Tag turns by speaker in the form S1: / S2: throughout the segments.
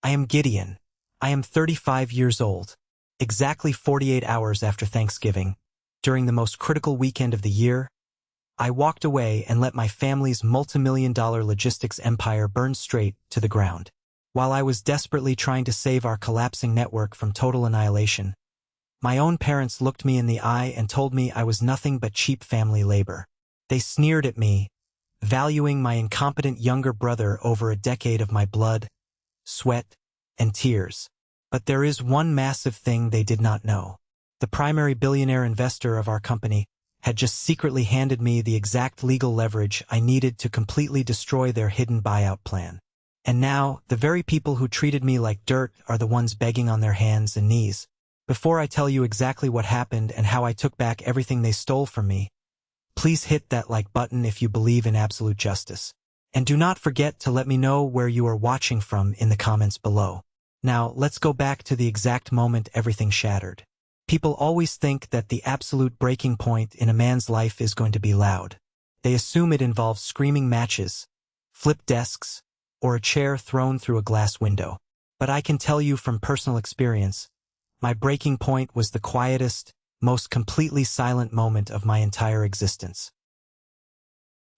S1: I am Gideon. I am 35 years old. Exactly 48 hours after Thanksgiving, during the most critical weekend of the year, I walked away and let my family's multimillion-dollar logistics empire burn straight to the ground. While I was desperately trying to save our collapsing network from total annihilation, my own parents looked me in the eye and told me I was nothing but cheap family labor. They sneered at me, valuing my incompetent younger brother over a decade of my blood, sweat, and tears. But there is one massive thing they did not know. The primary billionaire investor of our company had just secretly handed me the exact legal leverage I needed to completely destroy their hidden buyout plan. And now, the very people who treated me like dirt are the ones begging on their hands and knees. Before I tell you exactly what happened and how I took back everything they stole from me, please hit that like button if you believe in absolute justice. And do not forget to let me know where you are watching from in the comments below. Now, let's go back to the exact moment everything shattered. People always think that the absolute breaking point in a man's life is going to be loud. They assume it involves screaming matches, flipped desks, or a chair thrown through a glass window. But I can tell you from personal experience, my breaking point was the quietest, most completely silent moment of my entire existence.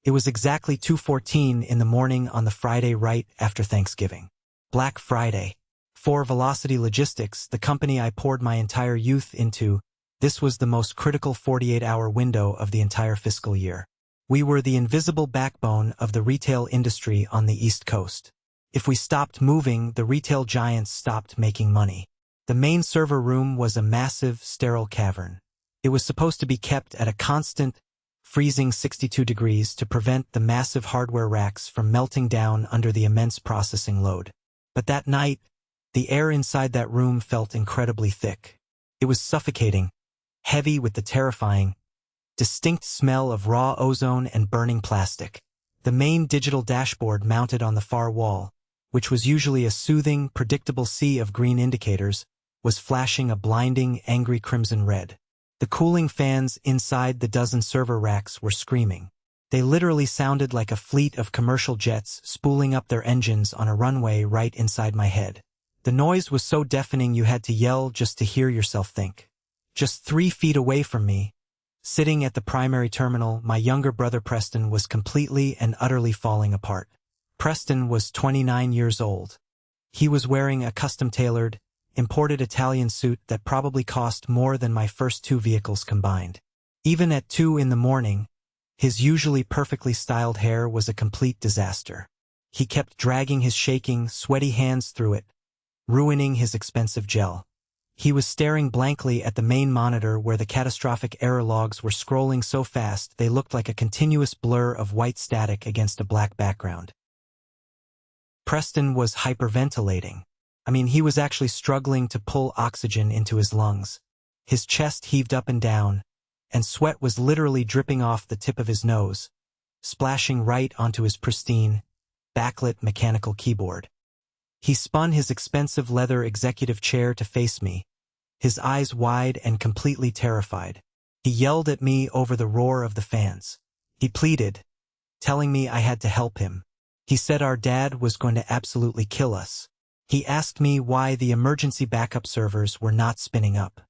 S1: It was exactly 2:14 in the morning on the Friday right after Thanksgiving. Black Friday. For Velocity Logistics, the company I poured my entire youth into, this was the most critical 48-hour window of the entire fiscal year. We were the invisible backbone of the retail industry on the East Coast. If we stopped moving, the retail giants stopped making money. The main server room was a massive, sterile cavern. It was supposed to be kept at a constant, freezing 62 degrees to prevent the massive hardware racks from melting down under the immense processing load. But that night, the air inside that room felt incredibly thick. It was suffocating, heavy with the terrifying, distinct smell of raw ozone and burning plastic. The main digital dashboard mounted on the far wall, which was usually a soothing, predictable sea of green indicators, was flashing a blinding, angry crimson red. The cooling fans inside the dozen server racks were screaming. They literally sounded like a fleet of commercial jets spooling up their engines on a runway right inside my head. The noise was so deafening you had to yell just to hear yourself think. Just 3 feet away from me, sitting at the primary terminal, my younger brother Preston was completely and utterly falling apart. Preston was 29 years old. He was wearing a custom-tailored, imported Italian suit that probably cost more than my first 2 vehicles combined. Even at 2 in the morning, his usually perfectly styled hair was a complete disaster. He kept dragging his shaking, sweaty hands through it, ruining his expensive gel. He was staring blankly at the main monitor where the catastrophic error logs were scrolling so fast they looked like a continuous blur of white static against a black background. Preston was hyperventilating. He was actually struggling to pull oxygen into his lungs. His chest heaved up and down, and sweat was literally dripping off the tip of his nose, splashing right onto his pristine, backlit mechanical keyboard. He spun his expensive leather executive chair to face me, his eyes wide and completely terrified. He yelled at me over the roar of the fans. He pleaded, telling me I had to help him. He said our dad was going to absolutely kill us. He asked me why the emergency backup servers were not spinning up.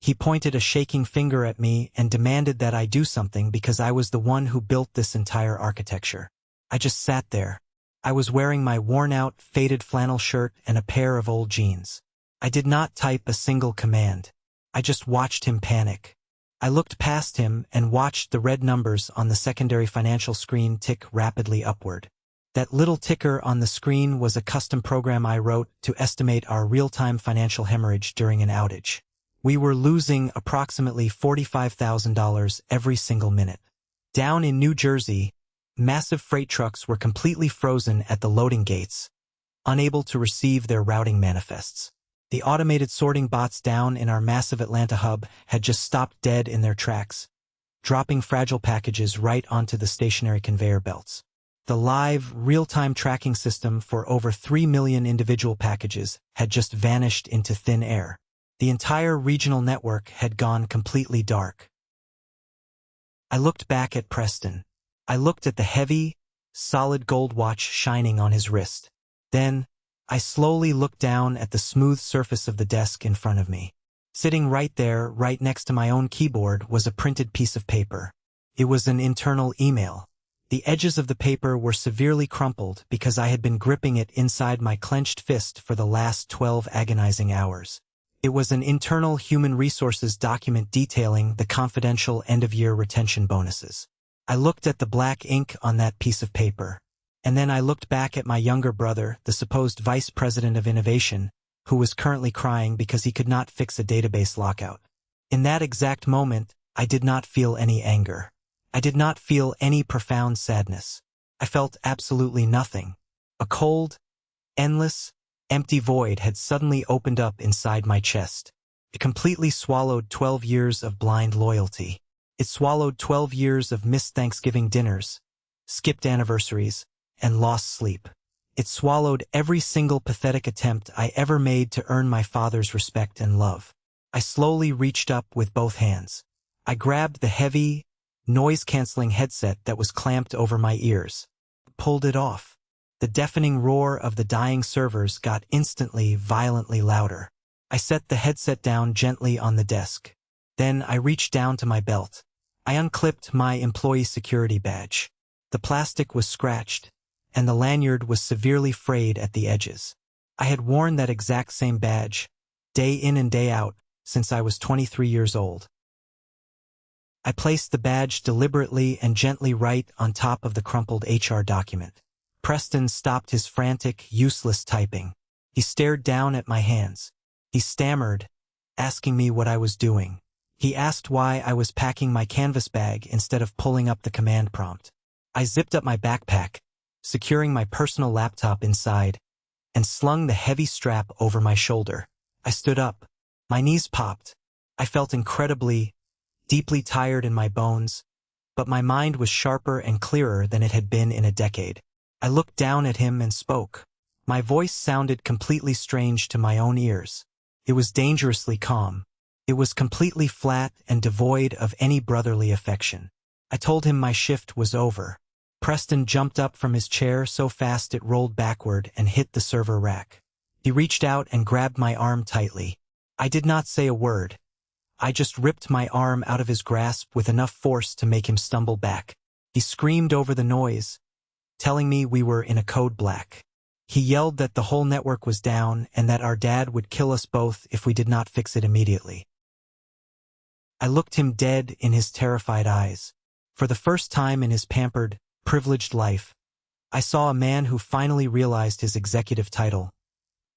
S1: He pointed a shaking finger at me and demanded that I do something because I was the one who built this entire architecture. I just sat there. I was wearing my worn-out, faded flannel shirt and a pair of old jeans. I did not type a single command. I just watched him panic. I looked past him and watched the red numbers on the secondary financial screen tick rapidly upward. That little ticker on the screen was a custom program I wrote to estimate our real-time financial hemorrhage during an outage. We were losing approximately $45,000 every single minute. Down in New Jersey, massive freight trucks were completely frozen at the loading gates, unable to receive their routing manifests. The automated sorting bots down in our massive Atlanta hub had just stopped dead in their tracks, dropping fragile packages right onto the stationary conveyor belts. The live, real-time tracking system for over 3 million individual packages had just vanished into thin air. The entire regional network had gone completely dark. I looked back at Preston. I looked at the heavy, solid gold watch shining on his wrist. Then, I slowly looked down at the smooth surface of the desk in front of me. Sitting right there, right next to my own keyboard, was a printed piece of paper. It was an internal email. The edges of the paper were severely crumpled because I had been gripping it inside my clenched fist for the last 12 agonizing hours. It was an internal human resources document detailing the confidential end-of-year retention bonuses. I looked at the black ink on that piece of paper, and then I looked back at my younger brother, the supposed vice president of innovation, who was currently crying because he could not fix a database lockout. In that exact moment, I did not feel any anger. I did not feel any profound sadness. I felt absolutely nothing. A cold, endless, empty void had suddenly opened up inside my chest. It completely swallowed 12 years of blind loyalty. It swallowed 12 years of missed Thanksgiving dinners, skipped anniversaries, and lost sleep. It swallowed every single pathetic attempt I ever made to earn my father's respect and love. I slowly reached up with both hands. I grabbed the heavy, noise-canceling headset that was clamped over my ears, pulled it off. The deafening roar of the dying servers got instantly, violently louder. I set the headset down gently on the desk. Then I reached down to my belt. I unclipped my employee security badge. The plastic was scratched, and the lanyard was severely frayed at the edges. I had worn that exact same badge, day in and day out, since I was 23 years old. I placed the badge deliberately and gently right on top of the crumpled HR document. Preston stopped his frantic, useless typing. He stared down at my hands. He stammered, asking me what I was doing. He asked why I was packing my canvas bag instead of pulling up the command prompt. I zipped up my backpack, securing my personal laptop inside, and slung the heavy strap over my shoulder. I stood up. My knees popped. I felt incredibly, deeply tired in my bones, but my mind was sharper and clearer than it had been in a decade. I looked down at him and spoke. My voice sounded completely strange to my own ears. It was dangerously calm. It was completely flat and devoid of any brotherly affection. I told him my shift was over. Preston jumped up from his chair so fast it rolled backward and hit the server rack. He reached out and grabbed my arm tightly. I did not say a word. I just ripped my arm out of his grasp with enough force to make him stumble back. He screamed over the noise, telling me we were in a code black. He yelled that the whole network was down and that our dad would kill us both if we did not fix it immediately. I looked him dead in his terrified eyes. For the first time in his pampered, privileged life, I saw a man who finally realized his executive title,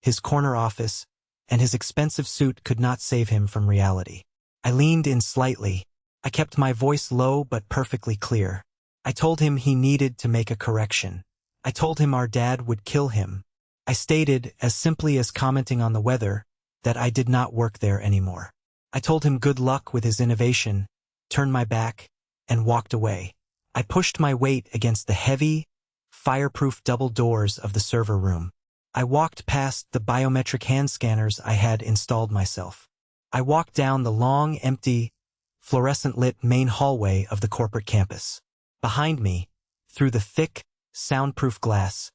S1: his corner office, and his expensive suit could not save him from reality. I leaned in slightly. I kept my voice low but perfectly clear. I told him he needed to make a correction. I told him our dad would kill him. I stated, as simply as commenting on the weather, that I did not work there anymore. I told him good luck with his innovation, turned my back, and walked away. I pushed my weight against the heavy, fireproof double doors of the server room. I walked past the biometric hand scanners I had installed myself. I walked down the long, empty, fluorescent-lit main hallway of the corporate campus. Behind me, through the thick, soundproof glass,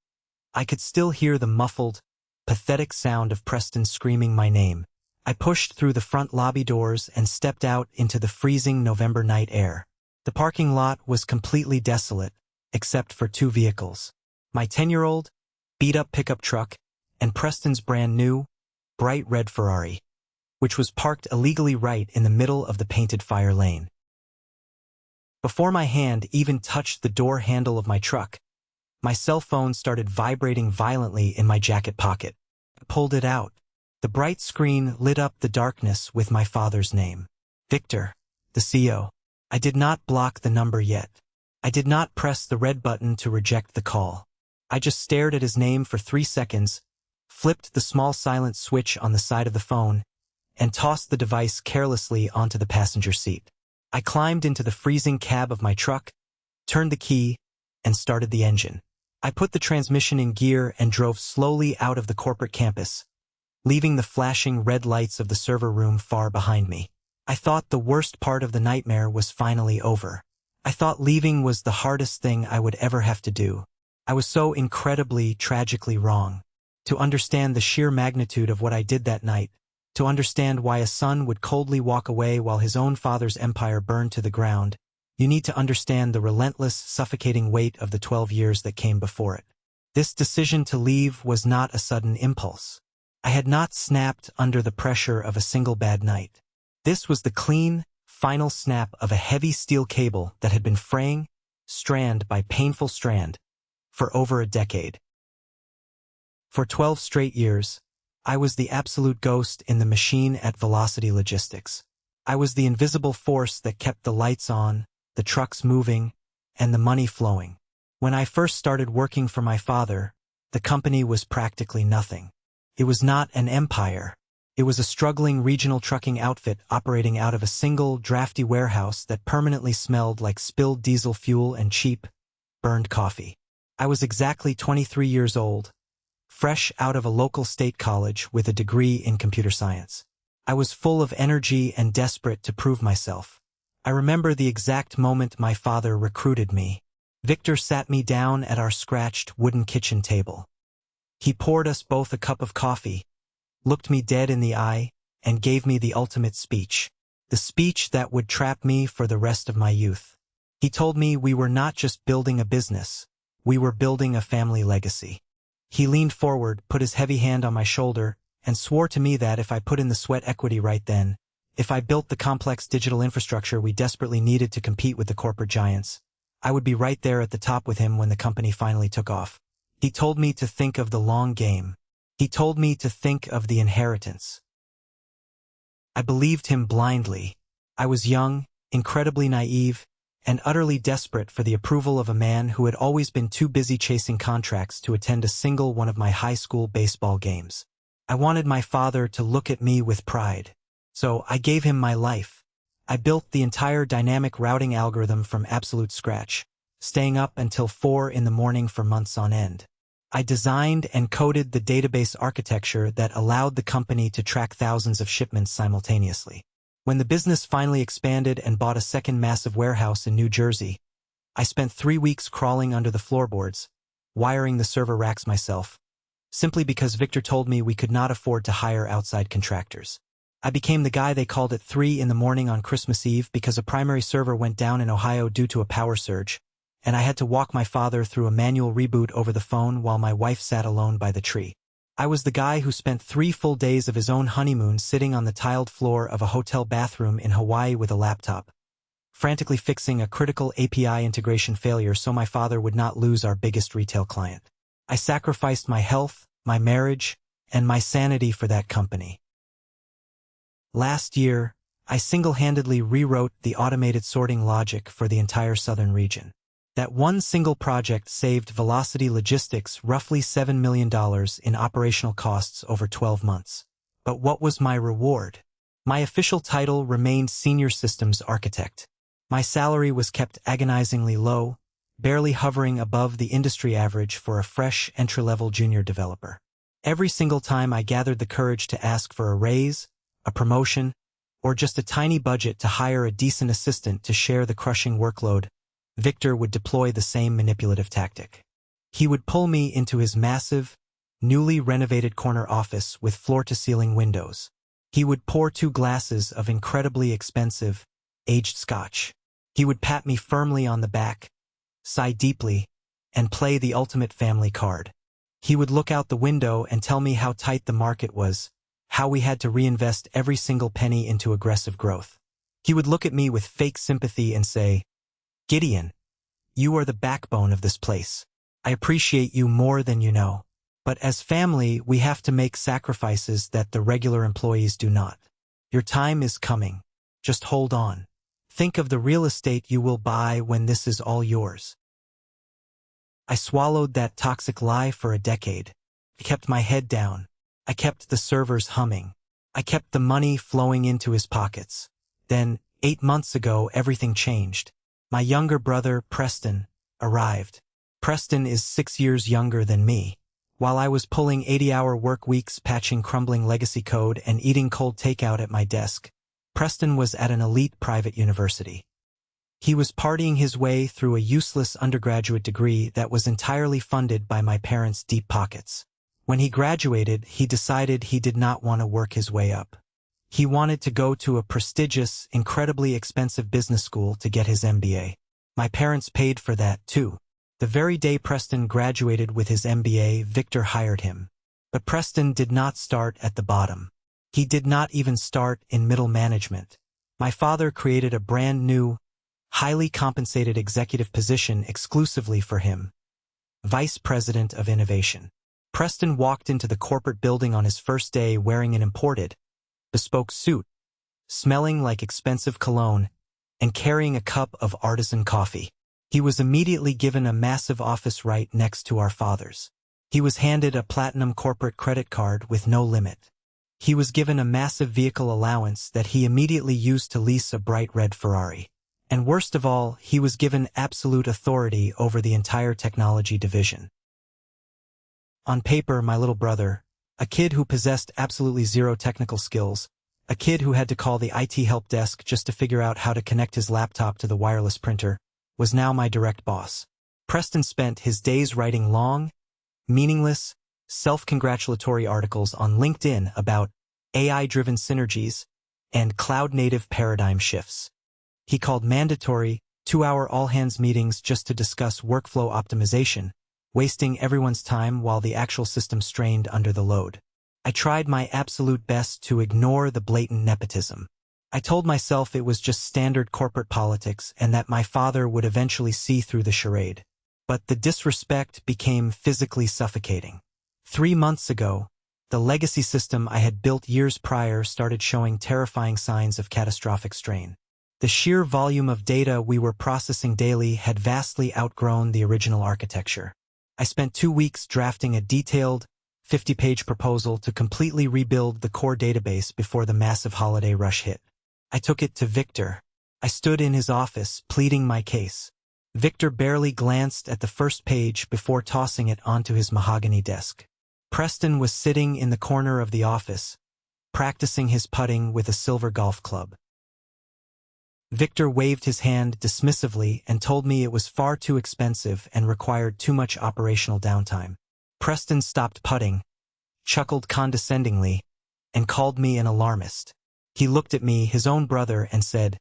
S1: I could still hear the muffled, pathetic sound of Preston screaming my name. I pushed through the front lobby doors and stepped out into the freezing November night air. The parking lot was completely desolate, except for two vehicles. My 10-year-old, beat-up pickup truck, and Preston's brand-new, bright red Ferrari, which was parked illegally right in the middle of the painted fire lane. Before my hand even touched the door handle of my truck, my cell phone started vibrating violently in my jacket pocket. I pulled it out. The bright screen lit up the darkness with my father's name. Victor, the CO. I did not block the number yet. I did not press the red button to reject the call. I just stared at his name for 3 seconds, flipped the small silent switch on the side of the phone, and tossed the device carelessly onto the passenger seat. I climbed into the freezing cab of my truck, turned the key, and started the engine. I put the transmission in gear and drove slowly out of the corporate campus, leaving the flashing red lights of the server room far behind me. I thought the worst part of the nightmare was finally over. I thought leaving was the hardest thing I would ever have to do. I was so incredibly, tragically wrong. to understand the sheer magnitude of what I did that night, to understand why a son would coldly walk away while his own father's empire burned to the ground, you need to understand the relentless, suffocating weight of the 12 years that came before it. This decision to leave was not a sudden impulse. I had not snapped under the pressure of a single bad night. This was the clean, final snap of a heavy steel cable that had been fraying, strand by painful strand, for over a decade. For 12 straight years, I was the absolute ghost in the machine at Velocity Logistics. I was the invisible force that kept the lights on, the trucks moving, and the money flowing. When I first started working for my father, the company was practically nothing. It was not an empire. It was a struggling regional trucking outfit operating out of a single, drafty warehouse that permanently smelled like spilled diesel fuel and cheap, burned coffee. I was exactly 23 years old, fresh out of a local state college with a degree in computer science. I was full of energy and desperate to prove myself. I remember the exact moment my father recruited me. Victor sat me down at our scratched wooden kitchen table. He poured us both a cup of coffee, looked me dead in the eye, and gave me the ultimate speech. The speech that would trap me for the rest of my youth. He told me we were not just building a business, we were building a family legacy. He leaned forward, put his heavy hand on my shoulder, and swore to me that if I put in the sweat equity right then, if I built the complex digital infrastructure we desperately needed to compete with the corporate giants, I would be right there at the top with him when the company finally took off. He told me to think of the long game. He told me to think of the inheritance. I believed him blindly. I was young, incredibly naive, and utterly desperate for the approval of a man who had always been too busy chasing contracts to attend a single one of my high school baseball games. I wanted my father to look at me with pride. So I gave him my life. I built the entire dynamic routing algorithm from absolute scratch, staying up until 4 in the morning for months on end. I designed and coded the database architecture that allowed the company to track thousands of shipments simultaneously. When the business finally expanded and bought a second massive warehouse in New Jersey, I spent 3 weeks crawling under the floorboards, wiring the server racks myself, simply because Victor told me we could not afford to hire outside contractors. I became the guy they called at 3 in the morning on Christmas Eve because a primary server went down in Ohio due to a power surge, and I had to walk my father through a manual reboot over the phone while my wife sat alone by the tree. I was the guy who spent 3 full days of his own honeymoon sitting on the tiled floor of a hotel bathroom in Hawaii with a laptop, frantically fixing a critical API integration failure so my father would not lose our biggest retail client. I sacrificed my health, my marriage, and my sanity for that company. Last year, I single-handedly rewrote the automated sorting logic for the entire southern region. That one single project saved Velocity Logistics roughly $7 million in operational costs over 12 months. But what was my reward? My official title remained Senior Systems Architect. My salary was kept agonizingly low, barely hovering above the industry average for a fresh entry-level junior developer. Every single time I gathered the courage to ask for a raise, a promotion, or just a tiny budget to hire a decent assistant to share the crushing workload, Victor would deploy the same manipulative tactic. He would pull me into his massive, newly renovated corner office with floor-to-ceiling windows. He would pour 2 glasses of incredibly expensive, aged scotch. He would pat me firmly on the back, sigh deeply, and play the ultimate family card. He would look out the window and tell me how tight the market was, how we had to reinvest every single penny into aggressive growth. He would look at me with fake sympathy and say, "Gideon, you are the backbone of this place. I appreciate you more than you know. But as family, we have to make sacrifices that the regular employees do not. Your time is coming. Just hold on. Think of the real estate you will buy when this is all yours." I swallowed that toxic lie for a decade. I kept my head down. I kept the servers humming. I kept the money flowing into his pockets. Then, 8 months ago, everything changed. My younger brother, Preston, arrived. Preston is 6 years younger than me. While I was pulling 80-hour work weeks, patching crumbling legacy code, and eating cold takeout at my desk, Preston was at an elite private university. He was partying his way through a useless undergraduate degree that was entirely funded by my parents' deep pockets. When he graduated, he decided he did not want to work his way up. He wanted to go to a prestigious, incredibly expensive business school to get his MBA. My parents paid for that, too. The very day Preston graduated with his MBA, Victor hired him. But Preston did not start at the bottom. He did not even start in middle management. My father created a brand new, highly compensated executive position exclusively for him. Vice President of Innovation. Preston walked into the corporate building on his first day wearing an imported, bespoke suit, smelling like expensive cologne, and carrying a cup of artisan coffee. He was immediately given a massive office right next to our father's. He was handed a platinum corporate credit card with no limit. He was given a massive vehicle allowance that he immediately used to lease a bright red Ferrari. And worst of all, he was given absolute authority over the entire technology division. On paper, my little brother, a kid who possessed absolutely zero technical skills, a kid who had to call the IT help desk just to figure out how to connect his laptop to the wireless printer, was now my direct boss. Preston spent his days writing long, meaningless, self-congratulatory articles on LinkedIn about AI-driven synergies and cloud-native paradigm shifts. He called mandatory, 2-hour all-hands meetings just to discuss workflow optimization, wasting everyone's time while the actual system strained under the load. I tried my absolute best to ignore the blatant nepotism. I told myself it was just standard corporate politics and that my father would eventually see through the charade. But the disrespect became physically suffocating. 3 months ago, the legacy system I had built years prior started showing terrifying signs of catastrophic strain. The sheer volume of data we were processing daily had vastly outgrown the original architecture. I spent 2 weeks drafting a detailed, 50-page proposal to completely rebuild the core database before the massive holiday rush hit. I took it to Victor. I stood in his office, pleading my case. Victor barely glanced at the first page before tossing it onto his mahogany desk. Preston was sitting in the corner of the office, practicing his putting with a silver golf club. Victor waved his hand dismissively and told me it was far too expensive and required too much operational downtime. Preston stopped putting, chuckled condescendingly, and called me an alarmist. He looked at me, his own brother, and said,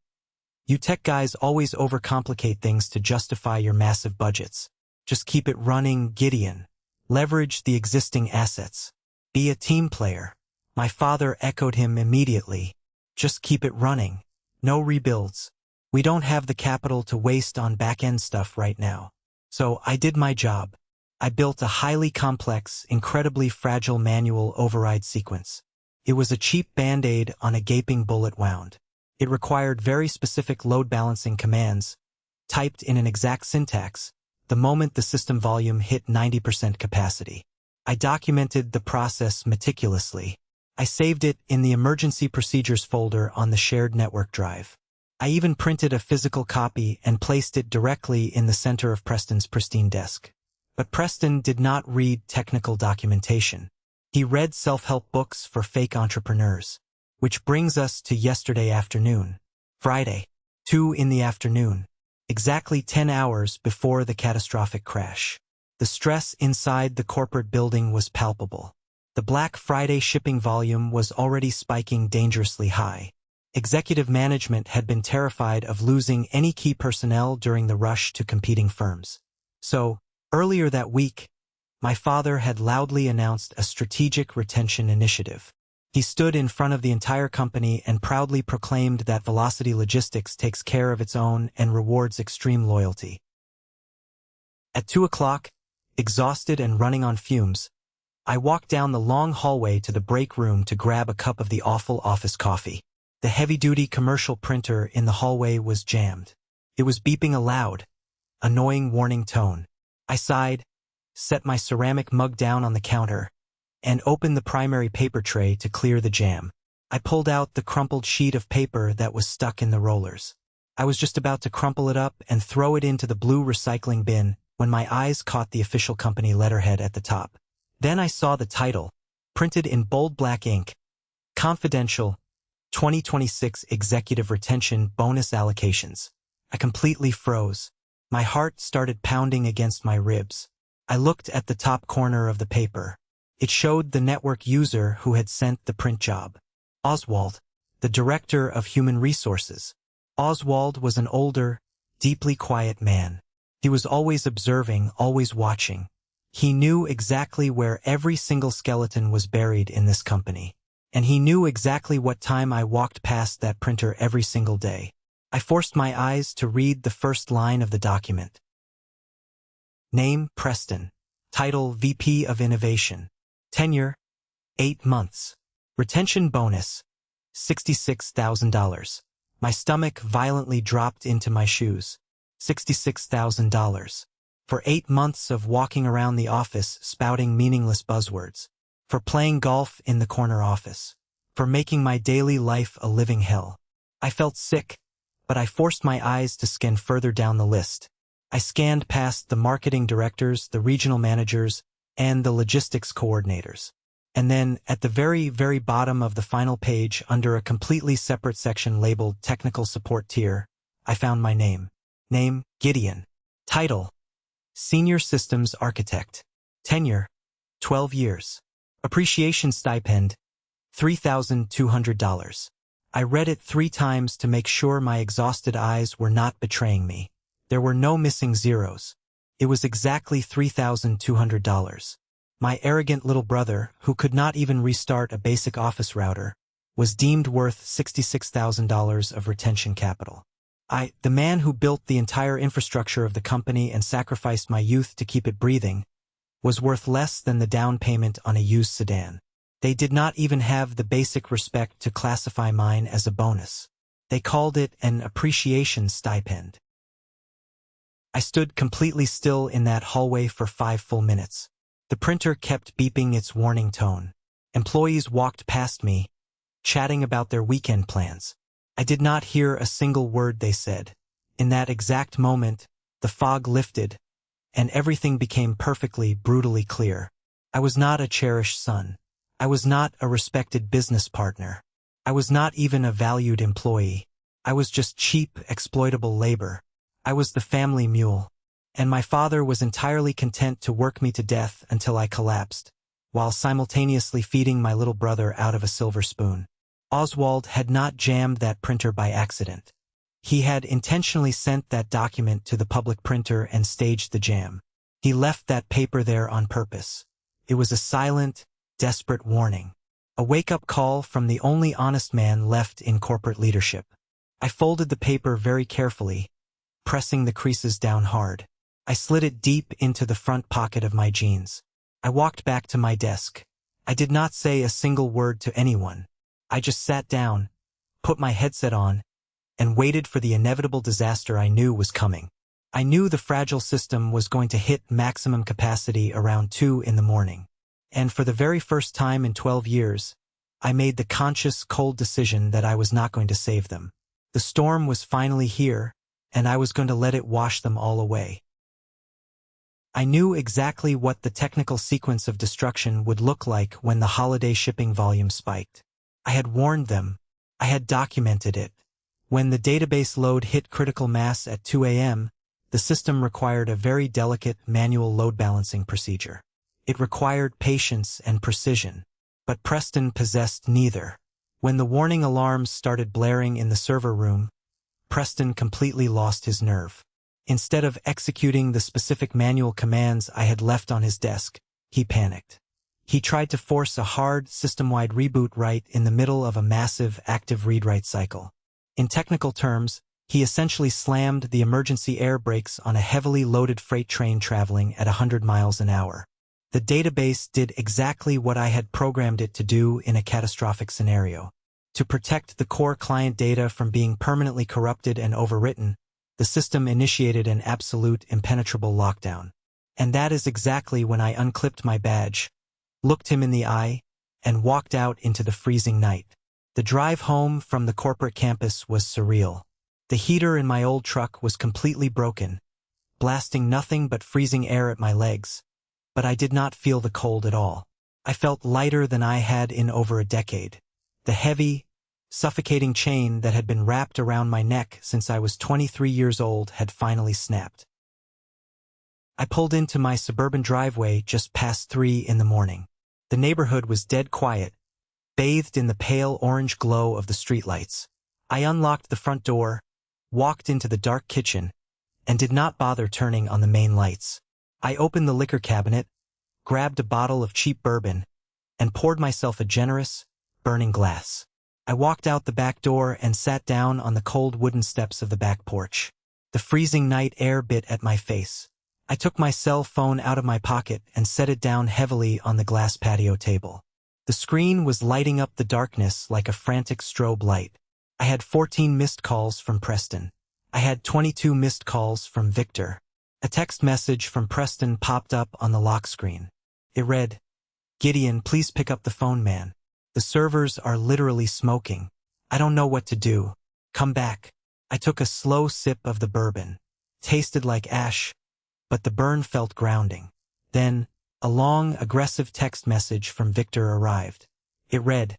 S1: "You tech guys always overcomplicate things to justify your massive budgets. Just keep it running, Gideon. Leverage the existing assets. Be a team player." My father echoed him immediately. "Just keep it running. No rebuilds. We don't have the capital to waste on back-end stuff right now." So I did my job. I built a highly complex, incredibly fragile manual override sequence. It was a cheap band-aid on a gaping bullet wound. It required very specific load-balancing commands, typed in an exact syntax, the moment the system volume hit 90% capacity. I documented the process meticulously. I saved it in the emergency procedures folder on the shared network drive. I even printed a physical copy and placed it directly in the center of Preston's pristine desk. But Preston did not read technical documentation. He read self-help books for fake entrepreneurs. Which brings us to yesterday afternoon. Friday, 2 in the afternoon. Exactly 10 hours before the catastrophic crash. The stress inside the corporate building was palpable. The Black Friday shipping volume was already spiking dangerously high. Executive management had been terrified of losing any key personnel during the rush to competing firms. So, earlier that week, my father had loudly announced a strategic retention initiative. He stood in front of the entire company and proudly proclaimed that Velocity Logistics takes care of its own and rewards extreme loyalty. At 2 o'clock, exhausted and running on fumes, I walked down the long hallway to the break room to grab a cup of the awful office coffee. The heavy-duty commercial printer in the hallway was jammed. It was beeping a loud, annoying warning tone. I sighed, set my ceramic mug down on the counter, and opened the primary paper tray to clear the jam. I pulled out the crumpled sheet of paper that was stuck in the rollers. I was just about to crumple it up and throw it into the blue recycling bin when my eyes caught the official company letterhead at the top. Then I saw the title, printed in bold black ink, Confidential, 2026 Executive Retention Bonus Allocations. I completely froze. My heart started pounding against my ribs. I looked at the top corner of the paper. It showed the network user who had sent the print job. Oswald, the director of human resources. Oswald was an older, deeply quiet man. He was always observing, always watching. He knew exactly where every single skeleton was buried in this company. And he knew exactly what time I walked past that printer every single day. I forced my eyes to read the first line of the document. Name, Preston. Title, VP of Innovation. Tenure, 8 months. Retention bonus, $66,000. My stomach violently dropped into my shoes. $66,000. For 8 months of walking around the office spouting meaningless buzzwords. For playing golf in the corner office. For making my daily life a living hell. I felt sick, but I forced my eyes to scan further down the list. I scanned past the marketing directors, the regional managers, and the logistics coordinators. And then, at the very, very bottom of the final page, under a completely separate section labeled Technical Support Tier, I found my name. Name, Gideon. Title, Senior Systems Architect. Tenure, 12 years. Appreciation stipend, $3,200. I read it 3 times to make sure my exhausted eyes were not betraying me. There were no missing zeros. It was exactly $3,200. My arrogant little brother, who could not even restart a basic office router, was deemed worth $66,000 of retention capital. The man who built the entire infrastructure of the company and sacrificed my youth to keep it breathing, was worth less than the down payment on a used sedan. They did not even have the basic respect to classify mine as a bonus. They called it an appreciation stipend. I stood completely still in that hallway for 5 full minutes. The printer kept beeping its warning tone. Employees walked past me, chatting about their weekend plans. I did not hear a single word they said. In that exact moment, the fog lifted, and everything became perfectly, brutally clear. I was not a cherished son. I was not a respected business partner. I was not even a valued employee. I was just cheap, exploitable labor. I was the family mule. And my father was entirely content to work me to death until I collapsed, while simultaneously feeding my little brother out of a silver spoon. Oswald had not jammed that printer by accident. He had intentionally sent that document to the public printer and staged the jam. He left that paper there on purpose. It was a silent, desperate warning. A wake-up call from the only honest man left in corporate leadership. I folded the paper very carefully, pressing the creases down hard. I slid it deep into the front pocket of my jeans. I walked back to my desk. I did not say a single word to anyone. I just sat down, put my headset on, and waited for the inevitable disaster I knew was coming. I knew the fragile system was going to hit maximum capacity around 2 in the morning. And for the very first time in 12 years, I made the conscious, cold decision that I was not going to save them. The storm was finally here, and I was going to let it wash them all away. I knew exactly what the technical sequence of destruction would look like when the holiday shipping volume spiked. I had warned them. I had documented it. When the database load hit critical mass at 2 a.m., the system required a very delicate manual load balancing procedure. It required patience and precision. But Preston possessed neither. When the warning alarms started blaring in the server room, Preston completely lost his nerve. Instead of executing the specific manual commands I had left on his desk, he panicked. He tried to force a hard, system-wide reboot right in the middle of a massive, active read-write cycle. In technical terms, he essentially slammed the emergency air brakes on a heavily loaded freight train traveling at 100 miles an hour. The database did exactly what I had programmed it to do in a catastrophic scenario. To protect the core client data from being permanently corrupted and overwritten, the system initiated an absolute impenetrable lockdown. And that is exactly when I unclipped my badge, looked him in the eye, and walked out into the freezing night. The drive home from the corporate campus was surreal. The heater in my old truck was completely broken, blasting nothing but freezing air at my legs, but I did not feel the cold at all. I felt lighter than I had in over a decade. The heavy, suffocating chain that had been wrapped around my neck since I was 23 years old had finally snapped. I pulled into my suburban driveway just past 3 in the morning. The neighborhood was dead quiet, bathed in the pale orange glow of the streetlights. I unlocked the front door, walked into the dark kitchen, and did not bother turning on the main lights. I opened the liquor cabinet, grabbed a bottle of cheap bourbon, and poured myself a generous, burning glass. I walked out the back door and sat down on the cold wooden steps of the back porch. The freezing night air bit at my face. I took my cell phone out of my pocket and set it down heavily on the glass patio table. The screen was lighting up the darkness like a frantic strobe light. I had 14 missed calls from Preston. I had 22 missed calls from Victor. A text message from Preston popped up on the lock screen. It read, "Gideon, please pick up the phone, man. The servers are literally smoking. I don't know what to do. Come back." I took a slow sip of the bourbon. Tasted like ash, but the burn felt grounding. Then, a long, aggressive text message from Victor arrived. It read,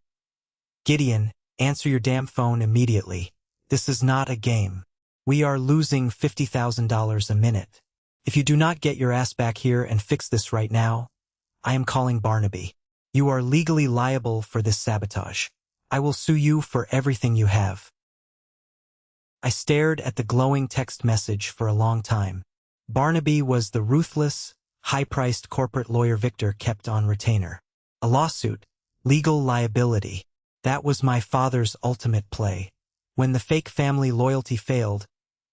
S1: "Gideon, answer your damn phone immediately. This is not a game. We are losing $50,000 a minute. If you do not get your ass back here and fix this right now, I am calling Barnaby. You are legally liable for this sabotage. I will sue you for everything you have." I stared at the glowing text message for a long time. Barnaby was the ruthless, high-priced corporate lawyer Victor kept on retainer. A lawsuit, legal liability. That was my father's ultimate play. When the fake family loyalty failed,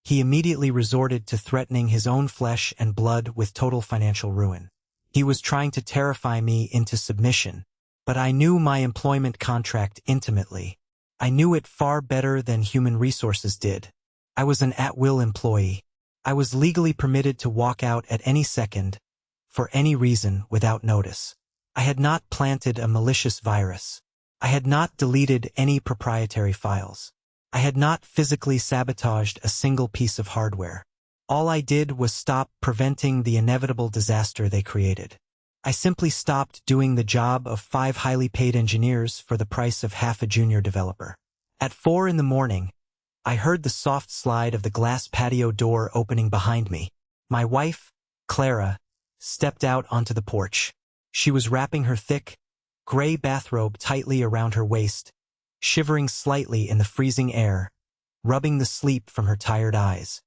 S1: he immediately resorted to threatening his own flesh and blood with total financial ruin. He was trying to terrify me into submission, but I knew my employment contract intimately. I knew it far better than human resources did. I was an at-will employee. I was legally permitted to walk out at any second, for any reason, without notice. I had not planted a malicious virus. I had not deleted any proprietary files. I had not physically sabotaged a single piece of hardware. All I did was stop preventing the inevitable disaster they created. I simply stopped doing the job of 5 highly paid engineers for the price of half a junior developer. At 4 in the morning, I heard the soft slide of the glass patio door opening behind me. My wife, Clara, stepped out onto the porch. She was wrapping her thick, gray bathrobe tightly around her waist, shivering slightly in the freezing air, rubbing the sleep from her tired eyes.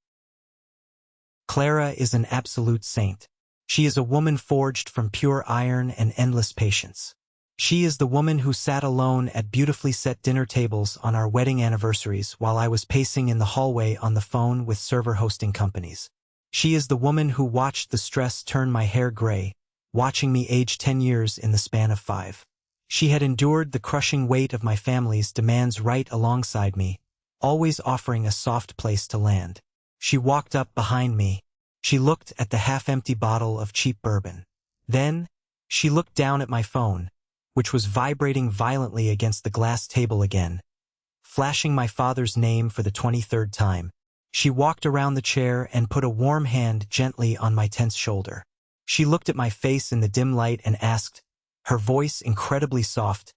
S1: Clara is an absolute saint. She is a woman forged from pure iron and endless patience. She is the woman who sat alone at beautifully set dinner tables on our wedding anniversaries while I was pacing in the hallway on the phone with server hosting companies. She is the woman who watched the stress turn my hair gray, watching me age 10 years in the span of 5. She had endured the crushing weight of my family's demands right alongside me, always offering a soft place to land. She walked up behind me. She looked at the half-empty bottle of cheap bourbon. Then, she looked down at my phone, which was vibrating violently against the glass table again, flashing my father's name for the 23rd time. She walked around the chair and put a warm hand gently on my tense shoulder. She looked at my face in the dim light and asked, her voice incredibly soft,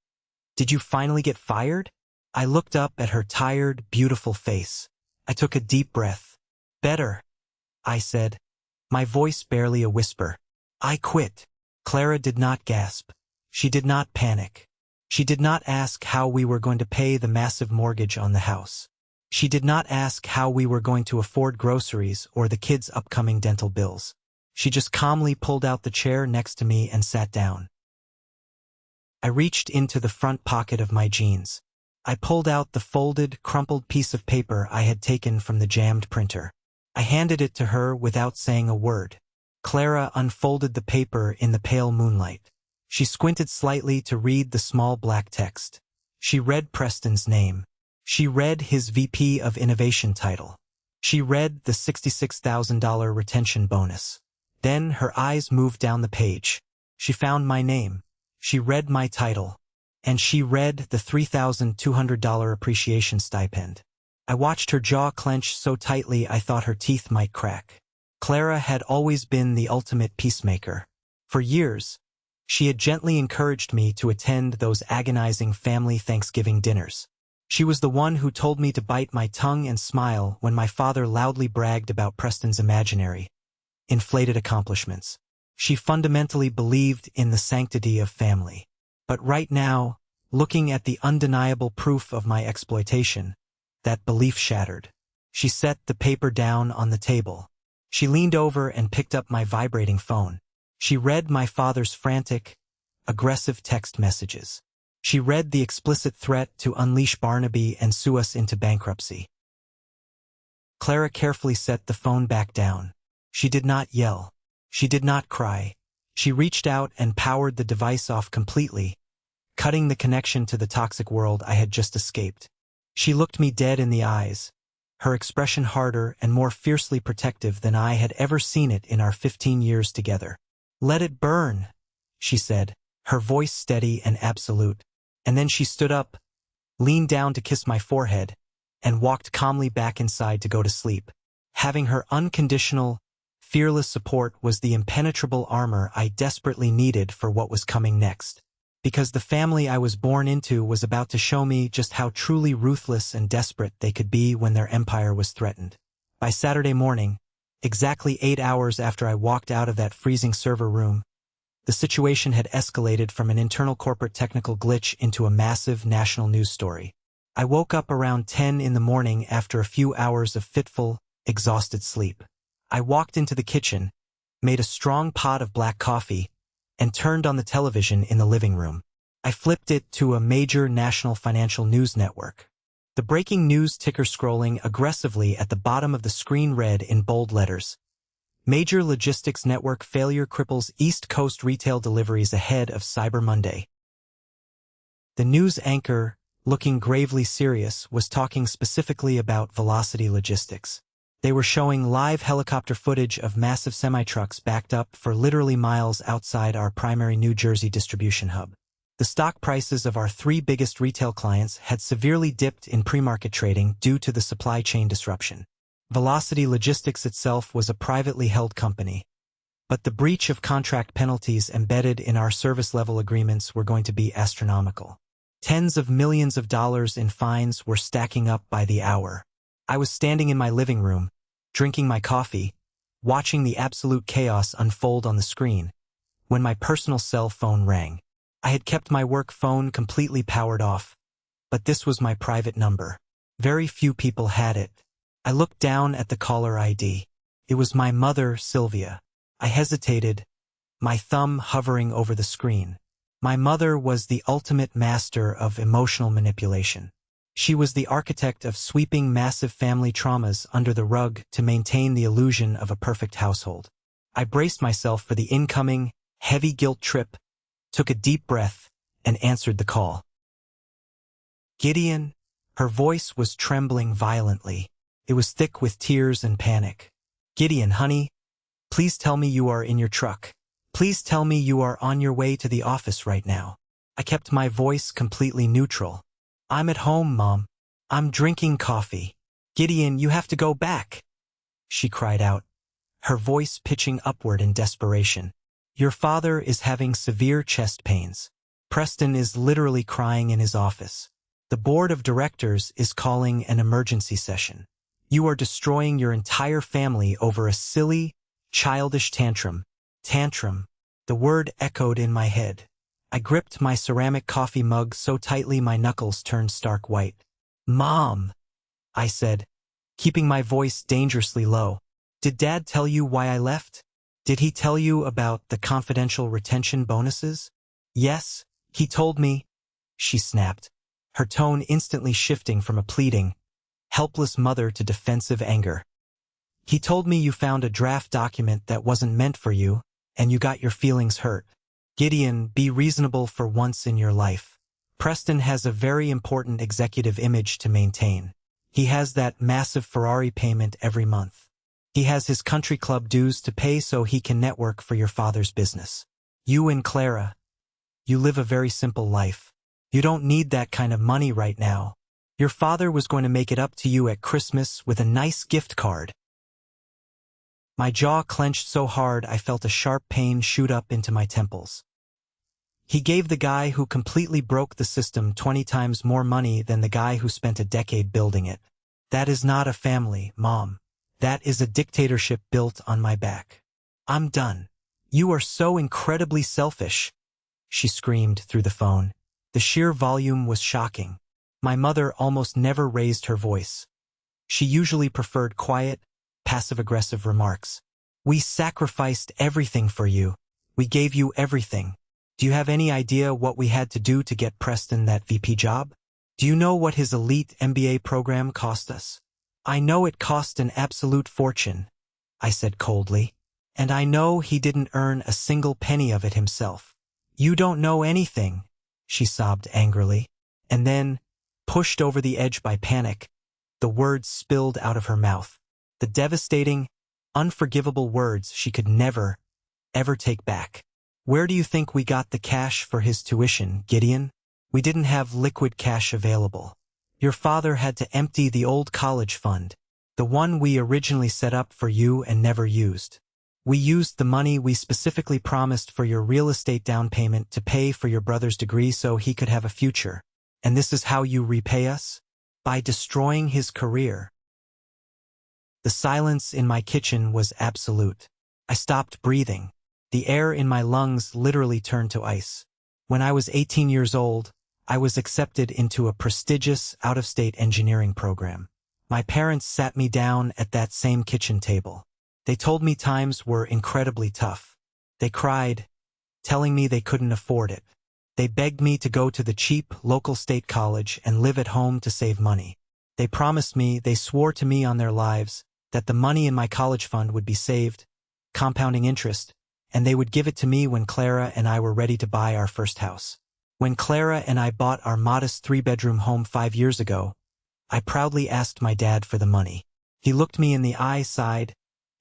S1: "Did you finally get fired?" I looked up at her tired, beautiful face. I took a deep breath. "Better," I said, my voice barely a whisper. "I quit." Clara did not gasp. She did not panic. She did not ask how we were going to pay the massive mortgage on the house. She did not ask how we were going to afford groceries or the kids' upcoming dental bills. She just calmly pulled out the chair next to me and sat down. I reached into the front pocket of my jeans. I pulled out the folded, crumpled piece of paper I had taken from the jammed printer. I handed it to her without saying a word. Clara unfolded the paper in the pale moonlight. She squinted slightly to read the small black text. She read Preston's name. She read his VP of Innovation title. She read the $66,000 retention bonus. Then her eyes moved down the page. She found my name. She read my title. And she read the $3,200 appreciation stipend. I watched her jaw clench so tightly I thought her teeth might crack. Clara had always been the ultimate peacemaker. For years, she had gently encouraged me to attend those agonizing family Thanksgiving dinners. She was the one who told me to bite my tongue and smile when my father loudly bragged about Preston's imaginary, inflated accomplishments. She fundamentally believed in the sanctity of family. But right now, looking at the undeniable proof of my exploitation, that belief shattered. She set the paper down on the table. She leaned over and picked up my vibrating phone. She read my father's frantic, aggressive text messages. She read the explicit threat to unleash Barnaby and sue us into bankruptcy. Clara carefully set the phone back down. She did not yell. She did not cry. She reached out and powered the device off completely, cutting the connection to the toxic world I had just escaped. She looked me dead in the eyes, her expression harder and more fiercely protective than I had ever seen it in our 15 years together. "Let it burn," she said, her voice steady and absolute. And then she stood up, leaned down to kiss my forehead, and walked calmly back inside to go to sleep. Having her unconditional, fearless support was the impenetrable armor I desperately needed for what was coming next. Because the family I was born into was about to show me just how truly ruthless and desperate they could be when their empire was threatened. By Saturday morning, exactly 8 hours after I walked out of that freezing server room, the situation had escalated from an internal corporate technical glitch into a massive national news story. I woke up around 10 in the morning after a few hours of fitful, exhausted sleep. I walked into the kitchen, made a strong pot of black coffee, and turned on the television in the living room. I flipped it to a major national financial news network. The breaking news ticker scrolling aggressively at the bottom of the screen read in bold letters: "Major logistics network failure cripples East Coast retail deliveries ahead of Cyber Monday." The news anchor, looking gravely serious, was talking specifically about Velocity Logistics. They were showing live helicopter footage of massive semi-trucks backed up for literally miles outside our primary New Jersey distribution hub. The stock prices of our 3 biggest retail clients had severely dipped in pre-market trading due to the supply chain disruption. Velocity Logistics itself was a privately held company, but the breach of contract penalties embedded in our service-level agreements were going to be astronomical. Tens of millions of dollars in fines were stacking up by the hour. I was standing in my living room, drinking my coffee, watching the absolute chaos unfold on the screen, when my personal cell phone rang. I had kept my work phone completely powered off, but this was my private number. Very few people had it. I looked down at the caller ID. It was my mother, Sylvia. I hesitated, my thumb hovering over the screen. My mother was the ultimate master of emotional manipulation. She was the architect of sweeping massive family traumas under the rug to maintain the illusion of a perfect household. I braced myself for the incoming, heavy guilt trip, took a deep breath, and answered the call. "Gideon?" Her voice was trembling violently. It was thick with tears and panic. "Gideon, honey, please tell me you are in your truck. Please tell me you are on your way to the office right now." I kept my voice completely neutral. "I'm at home, Mom. I'm drinking coffee." "Gideon, you have to go back," she cried out, her voice pitching upward in desperation. "Your father is having severe chest pains. Preston is literally crying in his office. The board of directors is calling an emergency session. You are destroying your entire family over a silly, childish tantrum." Tantrum. The word echoed in my head. I gripped my ceramic coffee mug so tightly my knuckles turned stark white. "Mom," I said, keeping my voice dangerously low. "Did Dad tell you why I left? Did he tell you about the confidential retention bonuses?" "Yes, he told me," she snapped, her tone instantly shifting from a pleading, helpless mother to defensive anger. "He told me you found a draft document that wasn't meant for you, and you got your feelings hurt. Gideon, be reasonable for once in your life. Preston has a very important executive image to maintain. He has that massive Ferrari payment every month. He has his country club dues to pay so he can network for your father's business. You and Clara, you live a very simple life. You don't need that kind of money right now. Your father was going to make it up to you at Christmas with a nice gift card." My jaw clenched so hard I felt a sharp pain shoot up into my temples. He gave the guy who completely broke the system 20 times more money than the guy who spent a decade building it. That is not a family, Mom. That is a dictatorship built on my back. I'm done. "You are so incredibly selfish," she screamed through the phone. The sheer volume was shocking. My mother almost never raised her voice. She usually preferred quiet, passive-aggressive remarks. "We sacrificed everything for you. We gave you everything. Do you have any idea what we had to do to get Preston that VP job? Do you know what his elite MBA program cost us?" "I know it cost an absolute fortune," I said coldly. "And I know he didn't earn a single penny of it himself." "You don't know anything," she sobbed angrily. And then, pushed over the edge by panic, the words spilled out of her mouth. The devastating, unforgivable words she could never, ever take back. "Where do you think we got the cash for his tuition, Gideon? We didn't have liquid cash available. Your father had to empty the old college fund, the one we originally set up for you and never used. We used the money we specifically promised for your real estate down payment to pay for your brother's degree so he could have a future. And this is how you repay us? By destroying his career." The silence in my kitchen was absolute. I stopped breathing. The air in my lungs literally turned to ice. When I was 18 years old, I was accepted into a prestigious out-of-state engineering program. My parents sat me down at that same kitchen table. They told me times were incredibly tough. They cried, telling me they couldn't afford it. They begged me to go to the cheap local state college and live at home to save money. They promised me, they swore to me on their lives, that the money in my college fund would be saved, compounding interest, and they would give it to me when Clara and I were ready to buy our first house. When Clara and I bought our modest 3-bedroom home 5 years ago, I proudly asked my dad for the money. He looked me in the eye, sighed,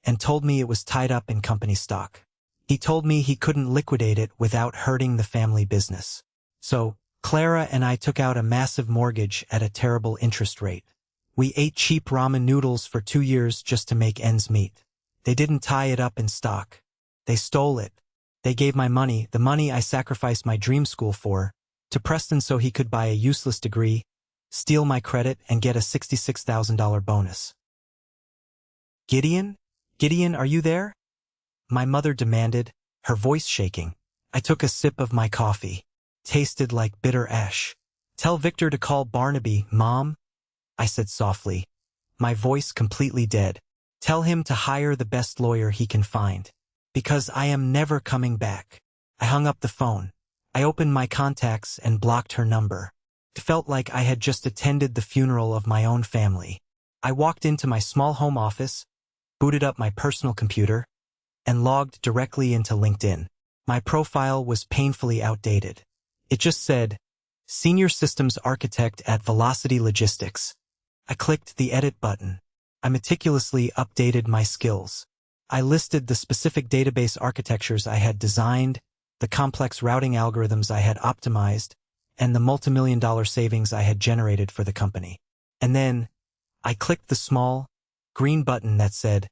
S1: and told me it was tied up in company stock. He told me he couldn't liquidate it without hurting the family business. So, Clara and I took out a massive mortgage at a terrible interest rate. We ate cheap ramen noodles for 2 years just to make ends meet. They didn't tie it up in stock. They stole it. They gave my money, the money I sacrificed my dream school for, to Preston so he could buy a useless degree, steal my credit, and get a $66,000 bonus. "Gideon? Gideon, are you there?" my mother demanded, her voice shaking. I took a sip of my coffee. Tasted like bitter ash. "Tell Victor to call Barnaby, Mom," I said softly, my voice completely dead. "Tell him to hire the best lawyer he can find. Because I am never coming back." I hung up the phone. I opened my contacts and blocked her number. It felt like I had just attended the funeral of my own family. I walked into my small home office, booted up my personal computer, and logged directly into LinkedIn. My profile was painfully outdated. It just said, "Senior Systems Architect at Velocity Logistics." I clicked the edit button. I meticulously updated my skills. I listed the specific database architectures I had designed, the complex routing algorithms I had optimized, and the multimillion-dollar savings I had generated for the company. And then, I clicked the small, green button that said,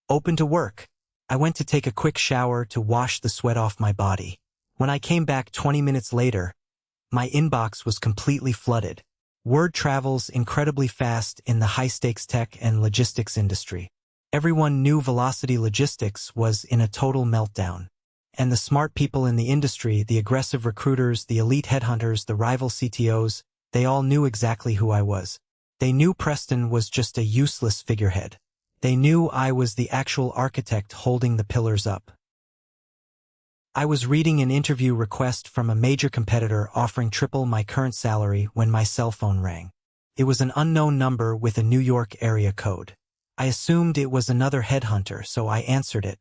S1: "Open to work." I went to take a quick shower to wash the sweat off my body. When I came back 20 minutes later, my inbox was completely flooded. Word travels incredibly fast in the high-stakes tech and logistics industry. Everyone knew Velocity Logistics was in a total meltdown. And the smart people in the industry, the aggressive recruiters, the elite headhunters, the rival CTOs, they all knew exactly who I was. They knew Preston was just a useless figurehead. They knew I was the actual architect holding the pillars up. I was reading an interview request from a major competitor offering triple my current salary when my cell phone rang. It was an unknown number with a New York area code. I assumed it was another headhunter, so I answered it.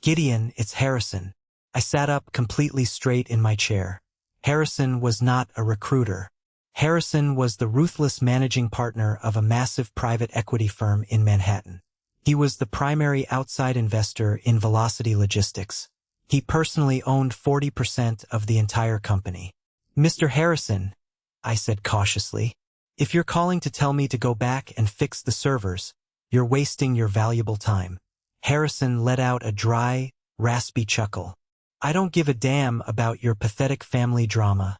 S1: "Gideon, it's Harrison." I sat up completely straight in my chair. Harrison was not a recruiter. Harrison was the ruthless managing partner of a massive private equity firm in Manhattan. He was the primary outside investor in Velocity Logistics. He personally owned 40% of the entire company. "Mr. Harrison," I said cautiously, "if you're calling to tell me to go back and fix the servers, you're wasting your valuable time." Harrison let out a dry, raspy chuckle. "I don't give a damn about your pathetic family drama,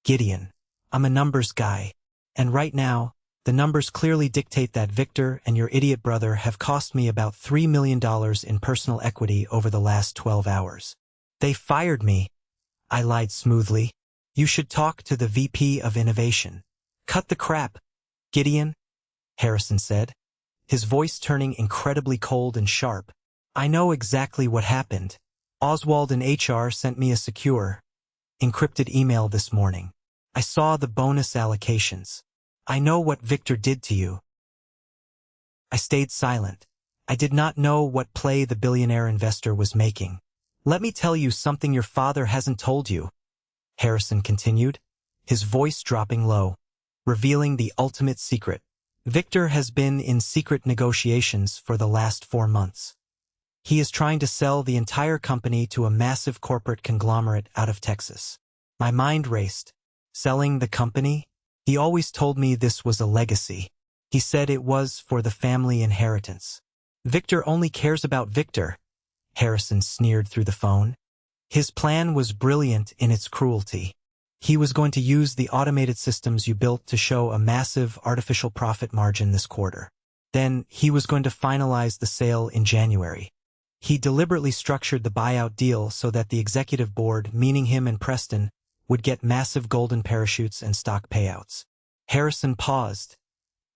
S1: Gideon. I'm a numbers guy. And right now, The numbers clearly dictate that Victor and your idiot brother have cost me about $3 million in personal equity over the last 12 hours. They fired me, I lied smoothly. You should talk to the VP of Innovation. Cut the crap, Gideon, Harrison said, his voice turning incredibly cold and sharp. I know exactly what happened. Oswald in HR sent me a secure, encrypted email this morning. I saw the bonus allocations. I know what Victor did to you. I stayed silent. I did not know what play the billionaire investor was making. Let me tell you something your father hasn't told you, Harrison continued, his voice dropping low, revealing the ultimate secret. Victor has been in secret negotiations for the last 4 months. He is trying to sell the entire company to a massive corporate conglomerate out of Texas. My mind raced. Selling the company? He always told me this was a legacy. He said it was for the family inheritance. Victor only cares about Victor, Harrison sneered through the phone. His plan was brilliant in its cruelty. He was going to use the automated systems you built to show a massive artificial profit margin this quarter. Then he was going to finalize the sale in January. He deliberately structured the buyout deal so that the executive board, meaning him and Preston, would get massive golden parachutes and stock payouts. Harrison paused,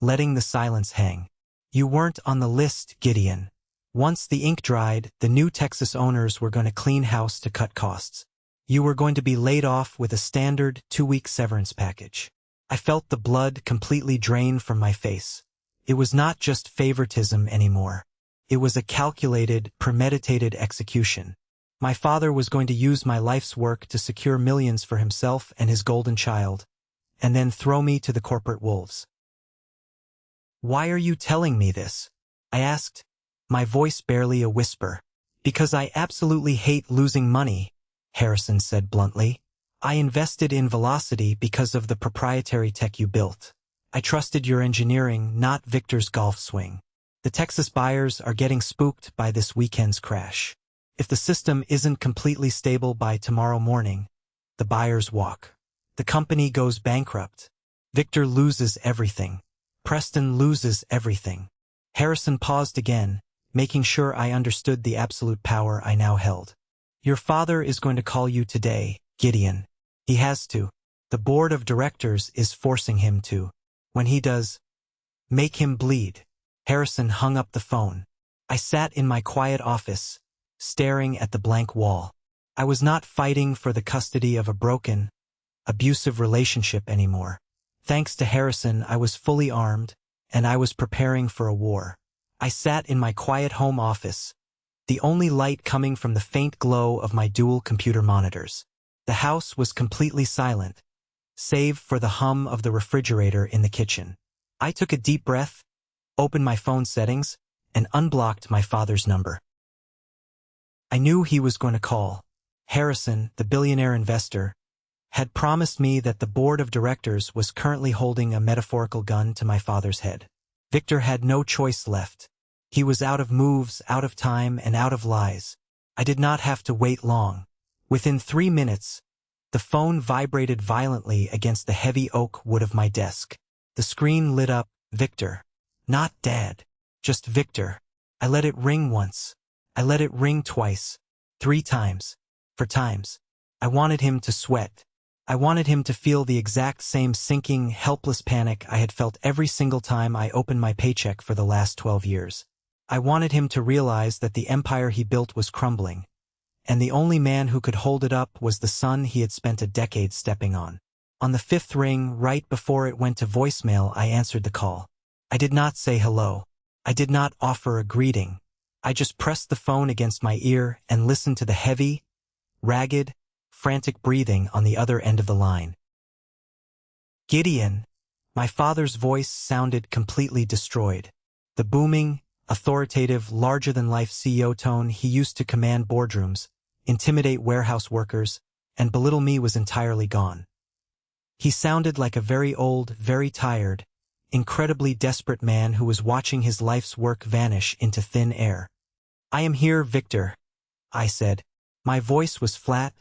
S1: letting the silence hang. You weren't on the list, Gideon. Once the ink dried, the new Texas owners were going to clean house to cut costs. You were going to be laid off with a standard 2-week severance package. I felt the blood completely drain from my face. It was not just favoritism anymore. It was a calculated, premeditated execution. My father was going to use my life's work to secure millions for himself and his golden child, and then throw me to the corporate wolves. Why are you telling me this? I asked, my voice barely a whisper. Because I absolutely hate losing money, Harrison said bluntly. I invested in Velocity because of the proprietary tech you built. I trusted your engineering, not Victor's golf swing. The Texas buyers are getting spooked by this weekend's crash. If the system isn't completely stable by tomorrow morning, the buyers walk. The company goes bankrupt. Victor loses everything. Preston loses everything. Harrison paused again, making sure I understood the absolute power I now held. Your father is going to call you today, Gideon. He has to. The board of directors is forcing him to. When he does, make him bleed. Harrison hung up the phone. I sat in my quiet office, staring at the blank wall. I was not fighting for the custody of a broken, abusive relationship anymore. Thanks to Harrison, I was fully armed, and I was preparing for a war. I sat in my quiet home office, the only light coming from the faint glow of my dual computer monitors. The house was completely silent, save for the hum of the refrigerator in the kitchen. I took a deep breath, opened my phone settings, and unblocked my father's number. I knew he was going to call. Harrison, the billionaire investor, had promised me that the board of directors was currently holding a metaphorical gun to my father's head. Victor had no choice left. He was out of moves, out of time, and out of lies. I did not have to wait long. Within 3 minutes, the phone vibrated violently against the heavy oak wood of my desk. The screen lit up, Victor. Not Dad. Just Victor. I let it ring once. I let it ring twice. 3 times. 4 times. I wanted him to sweat. I wanted him to feel the exact same sinking, helpless panic I had felt every single time I opened my paycheck for the last 12 years. I wanted him to realize that the empire he built was crumbling, and the only man who could hold it up was the son he had spent a decade stepping on. On the 5th ring, right before it went to voicemail, I answered the call. I did not say hello. I did not offer a greeting. I just pressed the phone against my ear and listened to the heavy, ragged, frantic breathing on the other end of the line. Gideon. My father's voice sounded completely destroyed. The booming, authoritative, larger-than-life CEO tone he used to command boardrooms, intimidate warehouse workers, and belittle me was entirely gone. He sounded like a very old, very tired, incredibly desperate man who was watching his life's work vanish into thin air. I am here, Victor, I said. My voice was flat,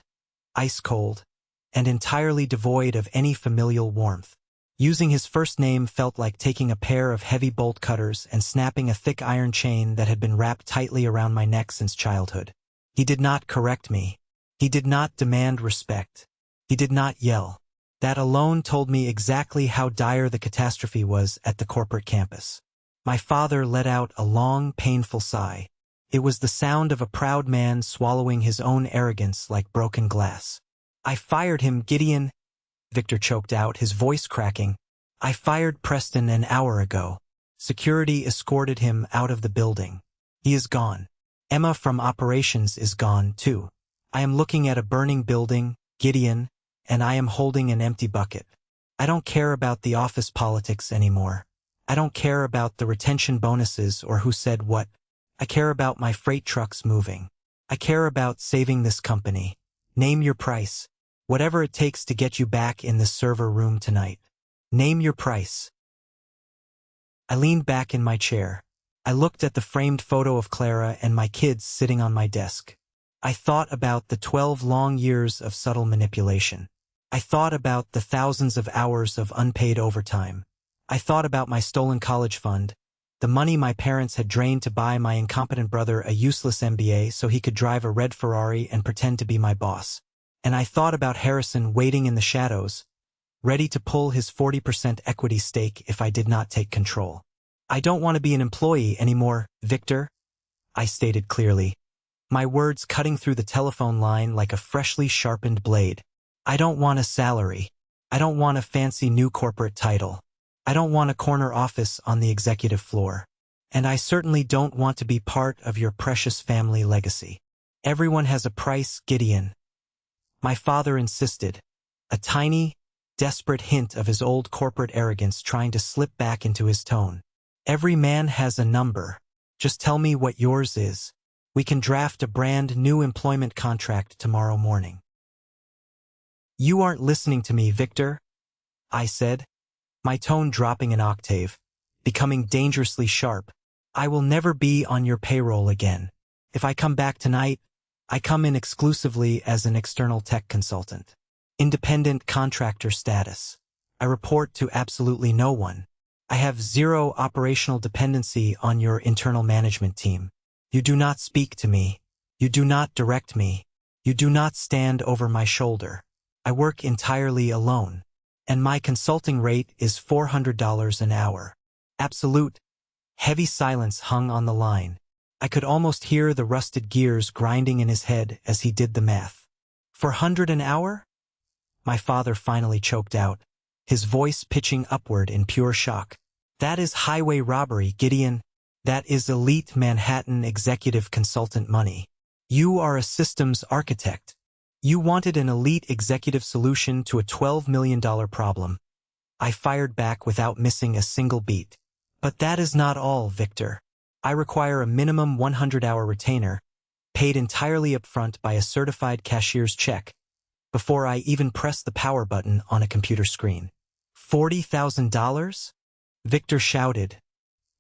S1: ice-cold, and entirely devoid of any familial warmth. Using his first name felt like taking a pair of heavy bolt cutters and snapping a thick iron chain that had been wrapped tightly around my neck since childhood. He did not correct me. He did not demand respect. He did not yell. That alone told me exactly how dire the catastrophe was at the corporate campus. My father let out a long, painful sigh. It was the sound of a proud man swallowing his own arrogance like broken glass. "I fired him, Gideon," Victor choked out, his voice cracking. "I fired Preston an hour ago. Security escorted him out of the building. He is gone. Emma from operations is gone, too. I am looking at a burning building, Gideon, and I am holding an empty bucket. I don't care about the office politics anymore. I don't care about the retention bonuses or who said what. I care about my freight trucks moving. I care about saving this company. Name your price. Whatever it takes to get you back in the server room tonight. Name your price." I leaned back in my chair. I looked at the framed photo of Clara and my kids sitting on my desk. I thought about the 12 long years of subtle manipulation. I thought about the thousands of hours of unpaid overtime. I thought about my stolen college fund, the money my parents had drained to buy my incompetent brother a useless MBA so he could drive a red Ferrari and pretend to be my boss. And I thought about Harrison waiting in the shadows, ready to pull his 40% equity stake if I did not take control. "I don't want to be an employee anymore, Victor," I stated clearly, my words cutting through the telephone line like a freshly sharpened blade. "I don't want a salary. I don't want a fancy new corporate title. I don't want a corner office on the executive floor. And I certainly don't want to be part of your precious family legacy. Everyone has a price, Gideon." My father insisted, a tiny, desperate hint of his old corporate arrogance trying to slip back into his tone. "Every man has a number. Just tell me what yours is. We can draft a brand new employment contract tomorrow morning." "You aren't listening to me, Victor," I said, my tone dropping an octave, becoming dangerously sharp. "I will never be on your payroll again. If I come back tonight, I come in exclusively as an external tech consultant. Independent contractor status. I report to absolutely no one. I have zero operational dependency on your internal management team. You do not speak to me. You do not direct me. You do not stand over my shoulder. I work entirely alone. And my consulting rate is $400 an hour." Absolute, heavy silence hung on the line. I could almost hear the rusted gears grinding in his head as he did the math. "400 an hour?" My father finally choked out, his voice pitching upward in pure shock. "That is highway robbery, Gideon. That is elite Manhattan executive consultant money. You are a systems architect. You wanted an elite executive solution to a $12 million problem." I fired back without missing a single beat. "But that is not all, Victor. I require a minimum 100-hour retainer, paid entirely upfront by a certified cashier's check, before I even press the power button on a computer screen." $40,000? Victor shouted,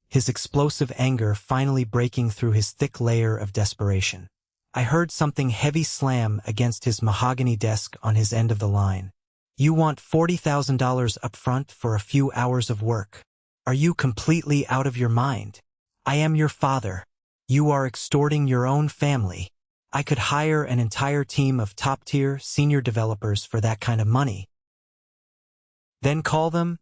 S1: his explosive anger finally breaking through his thick layer of desperation. I heard something heavy slam against his mahogany desk on his end of the line. "You want $40,000 upfront for a few hours of work? Are you completely out of your mind? I am your father. You are extorting your own family. I could hire an entire team of top-tier senior developers for that kind of money." "Then call them,"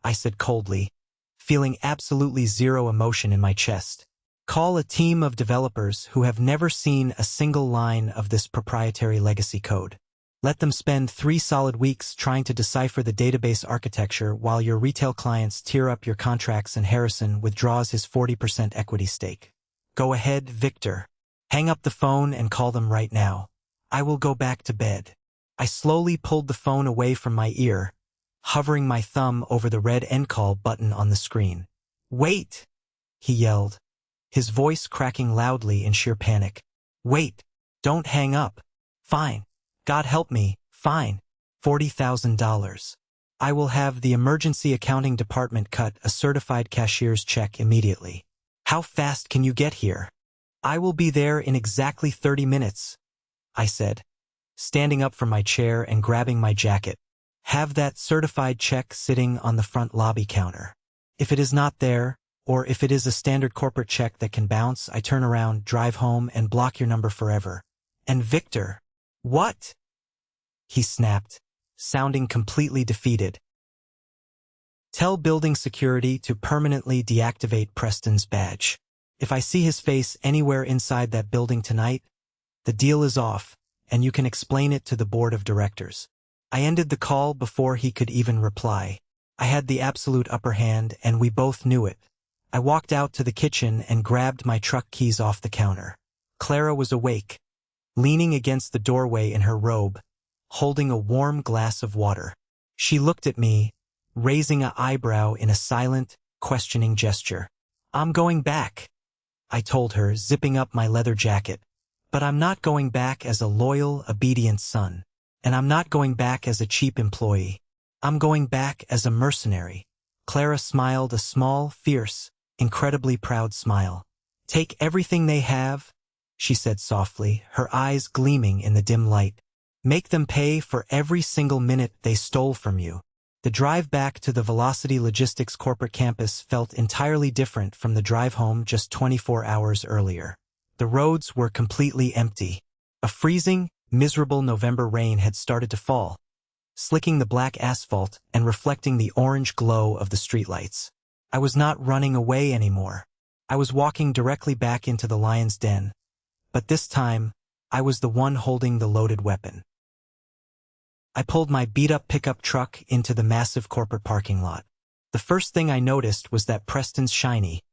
S1: I said coldly, feeling absolutely zero emotion in my chest. "Call a team of developers who have never seen a single line of this proprietary legacy code. Let them spend 3 solid weeks trying to decipher the database architecture while your retail clients tear up your contracts and Harrison withdraws his 40% equity stake. Go ahead, Victor. Hang up the phone and call them right now. I will go back to bed." I slowly pulled the phone away from my ear, hovering my thumb over the red end call button on the screen. "Wait!" he yelled, his voice cracking loudly in sheer panic. "Wait! Don't hang up. Fine. God help me, fine. $40,000. I will have the emergency accounting department cut a certified cashier's check immediately. How fast can you get here?" "I will be there in exactly 30 minutes, I said, standing up from my chair and grabbing my jacket. Have that certified check sitting on the front lobby counter. If it is not there, or if it is a standard corporate check that can bounce, I turn around, drive home, and block your number forever. And Victor. What? He snapped, sounding completely defeated. Tell building security to permanently deactivate Preston's badge. If I see his face anywhere inside that building tonight, the deal is off, and you can explain it to the board of directors. I ended the call before he could even reply. I had the absolute upper hand, and we both knew it. I walked out to the kitchen and grabbed my truck keys off the counter. Clara was awake, leaning against the doorway in her robe, holding a warm glass of water. She looked at me, raising an eyebrow in a silent, questioning gesture. I'm going back, I told her, zipping up my leather jacket. But I'm not going back as a loyal, obedient son. And I'm not going back as a cheap employee. I'm going back as a mercenary. Clara smiled, a small, fierce, incredibly proud smile. Take everything they have, she said softly, her eyes gleaming in the dim light. Make them pay for every single minute they stole from you. The drive back to the Velocity Logistics corporate campus felt entirely different from the drive home just 24 hours earlier. The roads were completely empty. A freezing, miserable November rain had started to fall, slicking the black asphalt and reflecting the orange glow of the streetlights. I was not running away anymore. I was walking directly back into the lion's den, but this time, I was the one holding the loaded weapon. I pulled my beat-up pickup truck into the massive corporate parking lot. The first thing I noticed was that Preston's shiny,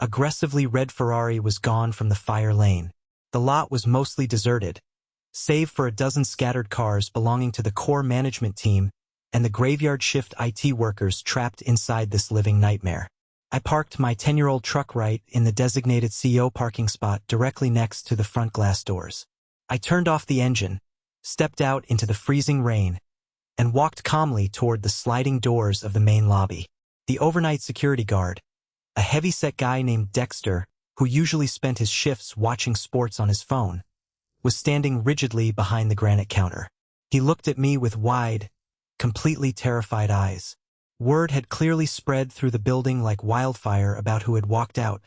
S1: aggressively red Ferrari was gone from the fire lane. The lot was mostly deserted, save for a dozen scattered cars belonging to the core management team and the graveyard shift IT workers trapped inside this living nightmare. I parked my 10-year-old truck right in the designated CEO parking spot directly next to the front glass doors. I turned off the engine, stepped out into the freezing rain, and walked calmly toward the sliding doors of the main lobby. The overnight security guard, a heavy-set guy named Dexter, who usually spent his shifts watching sports on his phone, was standing rigidly behind the granite counter. He looked at me with wide, completely terrified eyes. Word had clearly spread through the building like wildfire about who had walked out,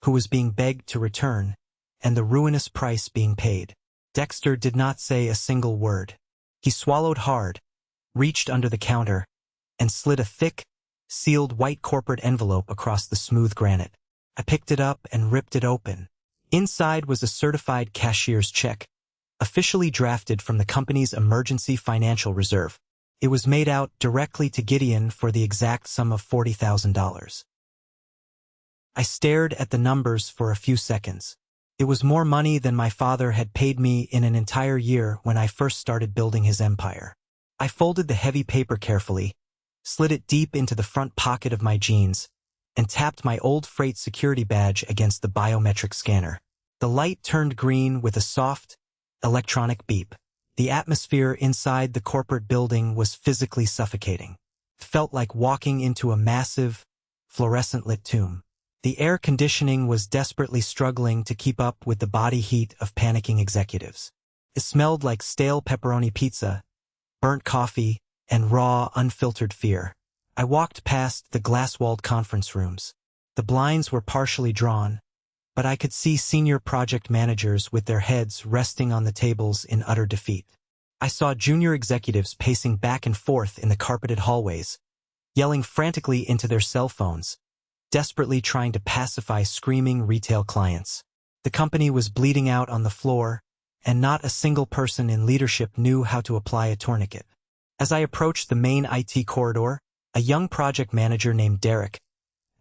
S1: who was being begged to return, and the ruinous price being paid. Dexter did not say a single word. He swallowed hard, reached under the counter, and slid a thick, sealed white corporate envelope across the smooth granite. I picked it up and ripped it open. Inside was a certified cashier's check, officially drafted from the company's emergency financial reserve. It was made out directly to Gideon for the exact sum of $40,000. I stared at the numbers for a few seconds. It was more money than my father had paid me in an entire year when I first started building his empire. I folded the heavy paper carefully, slid it deep into the front pocket of my jeans, and tapped my old freight security badge against the biometric scanner. The light turned green with a soft, electronic beep. The atmosphere inside the corporate building was physically suffocating. It felt like walking into a massive, fluorescent-lit tomb. The air conditioning was desperately struggling to keep up with the body heat of panicking executives. It smelled like stale pepperoni pizza, burnt coffee, and raw, unfiltered fear. I walked past the glass-walled conference rooms. The blinds were partially drawn, but I could see senior project managers with their heads resting on the tables in utter defeat. I saw junior executives pacing back and forth in the carpeted hallways, yelling frantically into their cell phones, desperately trying to pacify screaming retail clients. The company was bleeding out on the floor, and not a single person in leadership knew how to apply a tourniquet. As I approached the main IT corridor, a young project manager named Derek,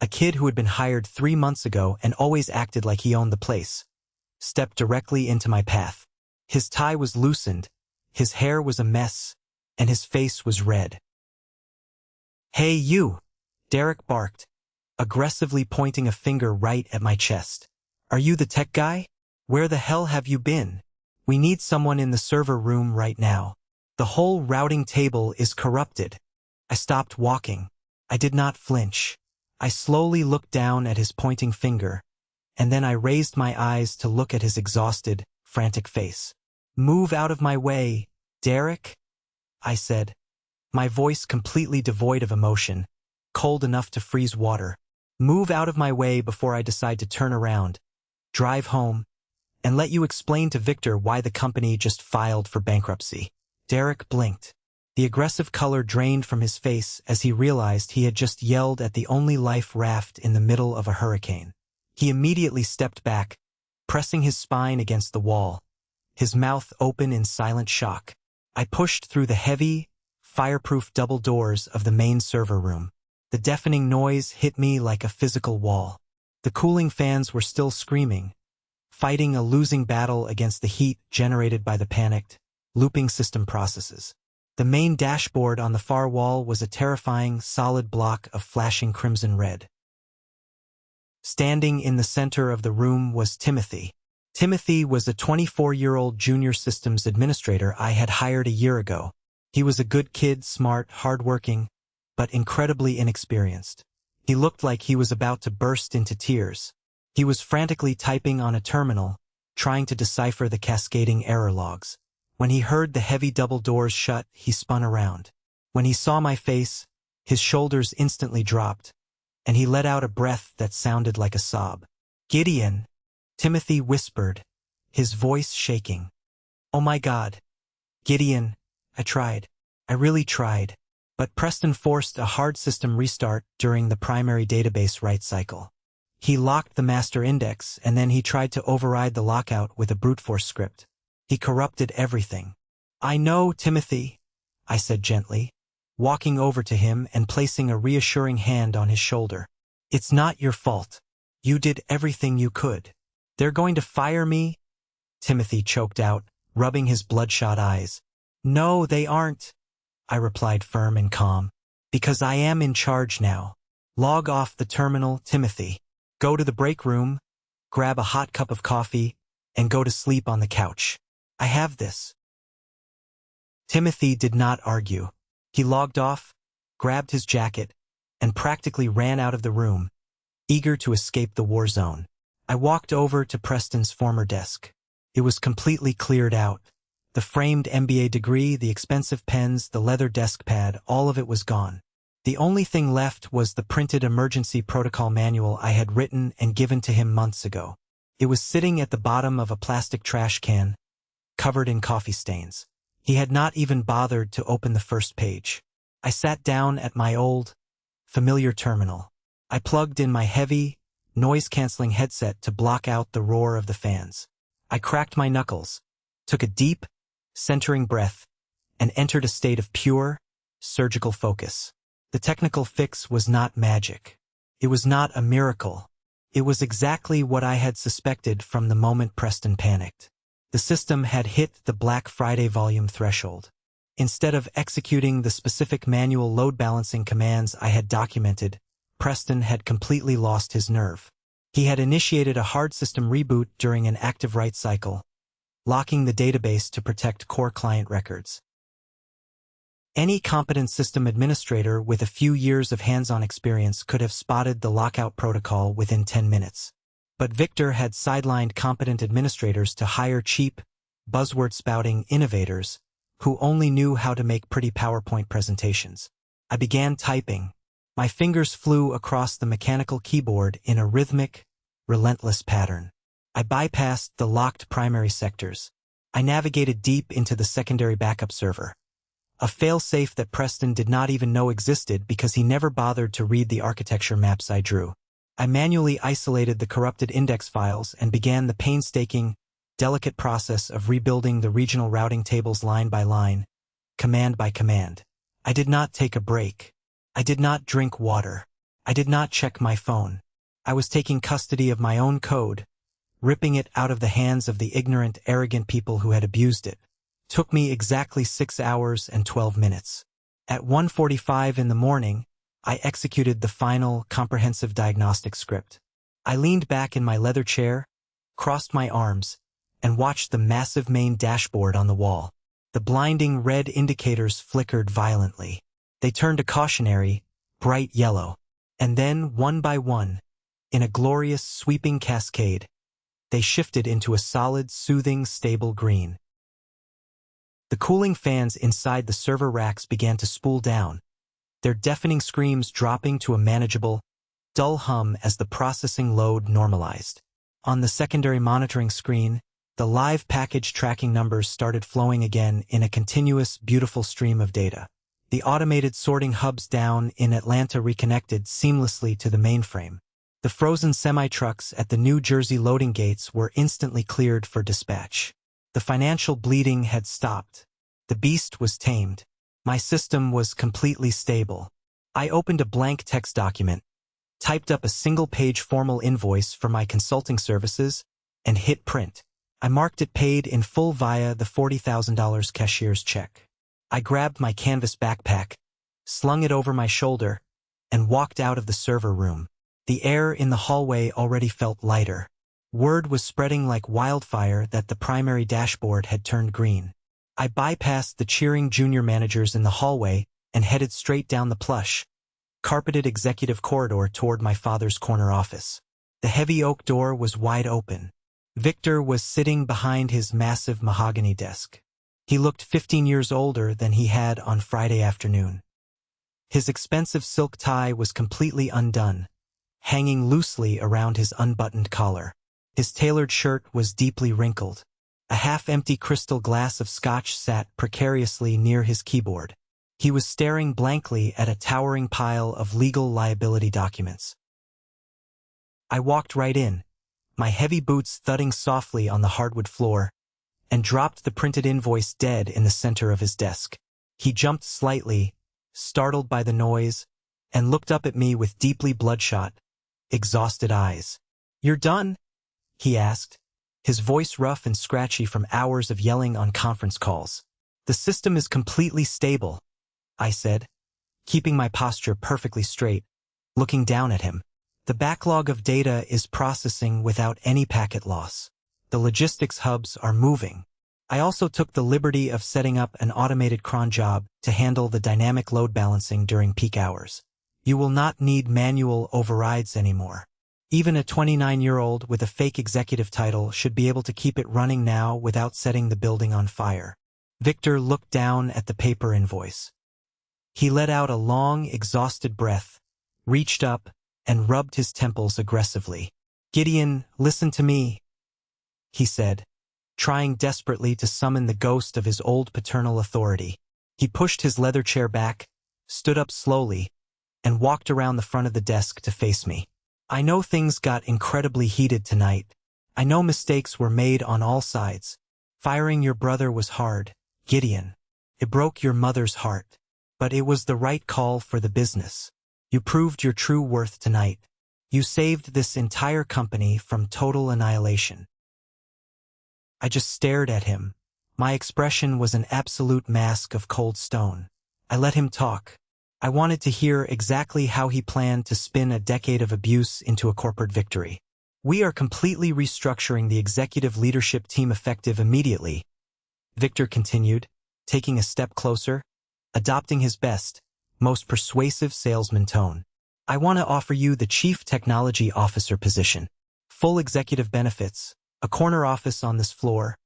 S1: a kid who had been hired 3 months ago and always acted like he owned the place, stepped directly into my path. His tie was loosened, his hair was a mess, and his face was red. "Hey you!" Derek barked, aggressively pointing a finger right at my chest. "Are you the tech guy? Where the hell have you been? We need someone in the server room right now. The whole routing table is corrupted." I stopped walking. I did not flinch. I slowly looked down at his pointing finger, and then I raised my eyes to look at his exhausted, frantic face. "Move out of my way, Derek," I said, my voice completely devoid of emotion, cold enough to freeze water. Move out of my way before I decide to turn around, drive home, and let you explain to Victor why the company just filed for bankruptcy. Derek blinked. The aggressive color drained from his face as he realized he had just yelled at the only life raft in the middle of a hurricane. He immediately stepped back, pressing his spine against the wall, his mouth open in silent shock. I pushed through the heavy, fireproof double doors of the main server room. The deafening noise hit me like a physical wall. The cooling fans were still screaming, fighting a losing battle against the heat generated by the panicked, looping system processes. The main dashboard on the far wall was a terrifying, solid block of flashing crimson red. Standing in the center of the room was Timothy. Timothy was a 24-year-old junior systems administrator I had hired a year ago. He was a good kid, smart, hardworking, but incredibly inexperienced. He looked like he was about to burst into tears. He was frantically typing on a terminal, trying to decipher the cascading error logs. When he heard the heavy double doors shut, he spun around. When he saw my face, his shoulders instantly dropped, and he let out a breath that sounded like a sob. "Gideon," Timothy whispered, his voice shaking. "Oh my God. Gideon, I tried. I really tried." But Preston forced a hard system restart during the primary database write cycle. He locked the master index, and then he tried to override the lockout with a brute force script. He corrupted everything. "I know, Timothy," I said gently, walking over to him and placing a reassuring hand on his shoulder. "It's not your fault. You did everything you could." "They're going to fire me?" Timothy choked out, rubbing his bloodshot eyes. "No, they aren't," I replied firm and calm. "Because I am in charge now. Log off the terminal, Timothy. Go to the break room, grab a hot cup of coffee, and go to sleep on the couch. I have this." Timothy did not argue. He logged off, grabbed his jacket, and practically ran out of the room, eager to escape the war zone. I walked over to Preston's former desk. It was completely cleared out. The framed MBA degree, the expensive pens, the leather desk pad, all of it was gone. The only thing left was the printed emergency protocol manual I had written and given to him months ago. It was sitting at the bottom of a plastic trash can, covered in coffee stains. He had not even bothered to open the first page. I sat down at my old, familiar terminal. I plugged in my heavy, noise-canceling headset to block out the roar of the fans. I cracked my knuckles, took a deep, centering breath, and entered a state of pure, surgical focus. The technical fix was not magic. It was not a miracle. It was exactly what I had suspected from the moment Preston panicked. The system had hit the Black Friday volume threshold. Instead of executing the specific manual load balancing commands I had documented, Preston had completely lost his nerve. He had initiated a hard system reboot during an active write cycle, locking the database to protect core client records. Any competent system administrator with a few years of hands-on experience could have spotted the lockout protocol within 10 minutes. But Victor had sidelined competent administrators to hire cheap, buzzword-spouting innovators who only knew how to make pretty PowerPoint presentations. I began typing. My fingers flew across the mechanical keyboard in a rhythmic, relentless pattern. I bypassed the locked primary sectors. I navigated deep into the secondary backup server, a failsafe that Preston did not even know existed because he never bothered to read the architecture maps I drew. I manually isolated the corrupted index files and began the painstaking, delicate process of rebuilding the regional routing tables line by line, command by command. I did not take a break. I did not drink water. I did not check my phone. I was taking custody of my own code, ripping it out of the hands of the ignorant, arrogant people who had abused it. Took me exactly 6 hours and 12 minutes. At 1:45 in the morning, I executed the final, comprehensive diagnostic script. I leaned back in my leather chair, crossed my arms, and watched the massive main dashboard on the wall. The blinding red indicators flickered violently. They turned a cautionary, bright yellow. And then, one by one, in a glorious, sweeping cascade, they shifted into a solid, soothing, stable green. The cooling fans inside the server racks began to spool down, their deafening screams dropping to a manageable, dull hum as the processing load normalized. On the secondary monitoring screen, the live package tracking numbers started flowing again in a continuous, beautiful stream of data. The automated sorting hubs down in Atlanta reconnected seamlessly to the mainframe. The frozen semi-trucks at the New Jersey loading gates were instantly cleared for dispatch. The financial bleeding had stopped. The beast was tamed. My system was completely stable. I opened a blank text document, typed up a single-page formal invoice for my consulting services, and hit print. I marked it paid in full via the $40,000 cashier's check. I grabbed my canvas backpack, slung it over my shoulder, and walked out of the server room. The air in the hallway already felt lighter. Word was spreading like wildfire that the primary dashboard had turned green. I bypassed the cheering junior managers in the hallway and headed straight down the plush, carpeted executive corridor toward my father's corner office. The heavy oak door was wide open. Victor was sitting behind his massive mahogany desk. He looked 15 years older than he had on Friday afternoon. His expensive silk tie was completely undone, hanging loosely around his unbuttoned collar. His tailored shirt was deeply wrinkled. A half-empty crystal glass of scotch sat precariously near his keyboard. He was staring blankly at a towering pile of legal liability documents. I walked right in, my heavy boots thudding softly on the hardwood floor, and dropped the printed invoice dead in the center of his desk. He jumped slightly, startled by the noise, and looked up at me with deeply bloodshot, exhausted eyes. "You're done?" he asked, his voice rough and scratchy from hours of yelling on conference calls. "The system is completely stable," I said, keeping my posture perfectly straight, looking down at him. "The backlog of data is processing without any packet loss. The logistics hubs are moving. I also took the liberty of setting up an automated cron job to handle the dynamic load balancing during peak hours. You will not need manual overrides anymore. Even a 29-year-old with a fake executive title should be able to keep it running now without setting the building on fire." Victor looked down at the paper invoice. He let out a long, exhausted breath, reached up, and rubbed his temples aggressively. "Gideon, listen to me," he said, trying desperately to summon the ghost of his old paternal authority. He pushed his leather chair back, stood up slowly, and walked around the front of the desk to face me. "I know things got incredibly heated tonight. I know mistakes were made on all sides. Firing your brother was hard, Gideon. It broke your mother's heart. But it was the right call for the business. You proved your true worth tonight. You saved this entire company from total annihilation." I just stared at him. My expression was an absolute mask of cold stone. I let him talk. I wanted to hear exactly how he planned to spin a decade of abuse into a corporate victory. "We are completely restructuring the executive leadership team effective immediately," Victor continued, taking a step closer, adopting his best, most persuasive salesman tone. "I want to offer you the Chief Technology Officer position. Full executive benefits, a corner office on this floor,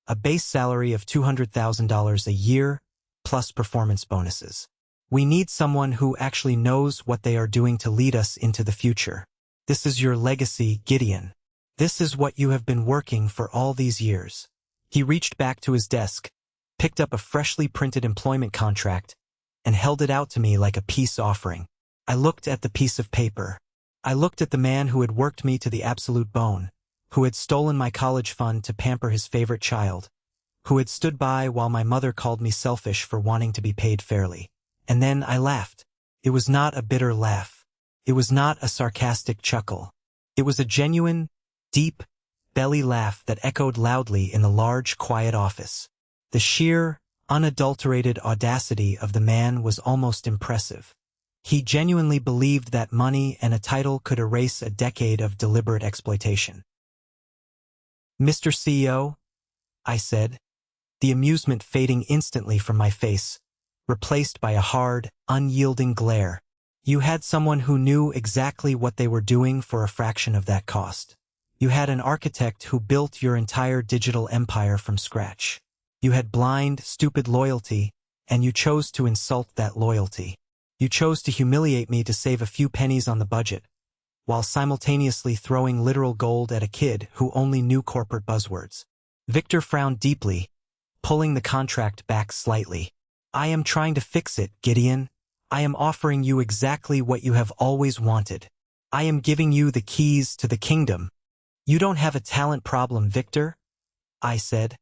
S1: a base salary of $200,000 a year, plus performance bonuses. We need someone who actually knows what they are doing to lead us into the future. This is your legacy, Gideon. This is what you have been working for all these years." He reached back to his desk, picked up a freshly printed employment contract, and held it out to me like a peace offering. I looked at the piece of paper. I looked at the man who had worked me to the absolute bone, who had stolen my college fund to pamper his favorite child, who had stood by while my mother called me selfish for wanting to be paid fairly. And then I laughed. It was not a bitter laugh. It was not a sarcastic chuckle. It was a genuine, deep, belly laugh that echoed loudly in the large, quiet office. The sheer, unadulterated audacity of the man was almost impressive. He genuinely believed that money and a title could erase a decade of deliberate exploitation. "Mr. CEO," I said, the amusement fading instantly from my face, replaced by a hard, unyielding glare. "You had someone who knew exactly what they were doing for a fraction of that cost. You had an architect who built your entire digital empire from scratch. You had blind, stupid loyalty, and you chose to insult that loyalty. You chose to humiliate me to save a few pennies on the budget, while simultaneously throwing literal gold at a kid who only knew corporate buzzwords. Victor frowned deeply, pulling the contract back slightly. I am trying to fix it, Gideon. I am offering you exactly what you have always wanted. I am giving you the keys to the kingdom. You don't have a talent problem, Victor, I said,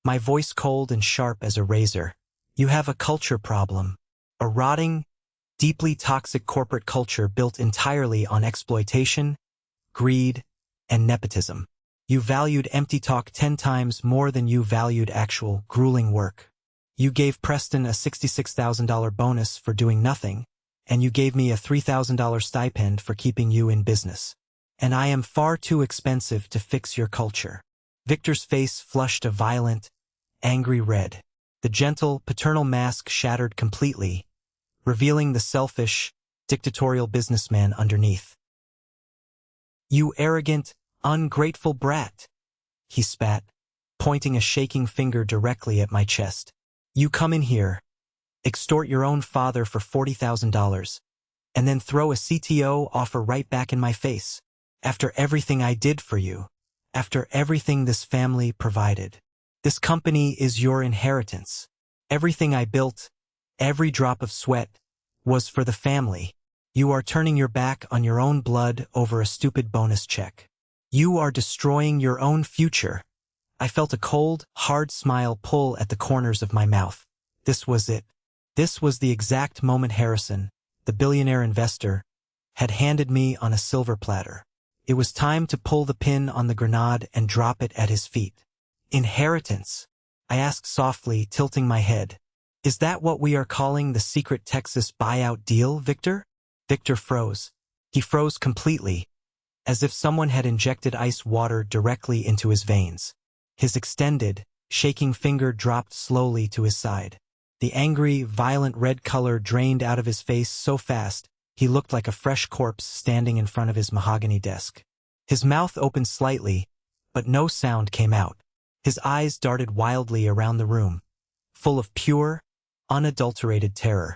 S1: my voice cold and sharp as a razor. You have a culture problem. A rotting, deeply toxic corporate culture built entirely on exploitation, greed, and nepotism. You valued empty talk 10 times more than you valued actual, grueling work. You gave Preston a $66,000 bonus for doing nothing, and you gave me a $3,000 stipend for keeping you in business. And I am far too expensive to fix your culture. Victor's face flushed a violent, angry red. The gentle, paternal mask shattered completely, revealing the selfish, dictatorial businessman underneath. You arrogant, ungrateful brat, he spat, pointing a shaking finger directly at my chest. You come in here, extort your own father for $40,000, and then throw a CTO offer right back in my face. After everything I did for you, after everything this family provided. This company is your inheritance. Everything I built, every drop of sweat, was for the family. You are turning your back on your own blood over a stupid bonus check. You are destroying your own future. I felt a cold, hard smile pull at the corners of my mouth. This was it. This was the exact moment Harrison, the billionaire investor, had handed me on a silver platter. It was time to pull the pin on the grenade and drop it at his feet. Inheritance? I asked softly, tilting my head. Is that what we are calling the secret Texas buyout deal, Victor? Victor froze. He froze completely, as if someone had injected ice water directly into his veins. His extended, shaking finger dropped slowly to his side. The angry, violent red color drained out of his face so fast, he looked like a fresh corpse standing in front of his mahogany desk. His mouth opened slightly, but no sound came out. His eyes darted wildly around the room, full of pure, unadulterated terror.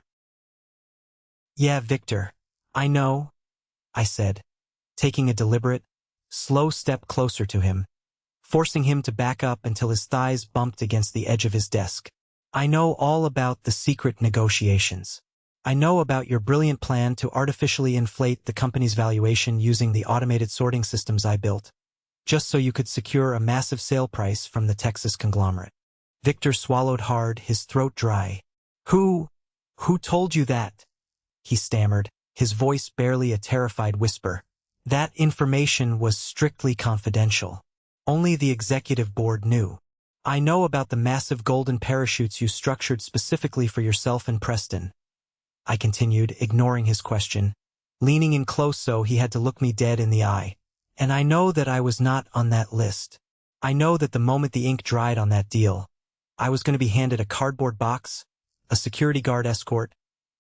S1: Yeah, Victor, I know, I said, taking a deliberate, slow step closer to him, forcing him to back up until his thighs bumped against the edge of his desk. I know all about the secret negotiations. I know about your brilliant plan to artificially inflate the company's valuation using the automated sorting systems I built, just so you could secure a massive sale price from the Texas conglomerate. Victor swallowed hard, his throat dry. Who told you that? He stammered, his voice barely a terrified whisper. That information was strictly confidential. Only the executive board knew. I know about the massive golden parachutes you structured specifically for yourself and Preston, I continued, ignoring his question, leaning in close so he had to look me dead in the eye. And I know that I was not on that list. I know that the moment the ink dried on that deal, I was going to be handed a cardboard box, a security guard escort,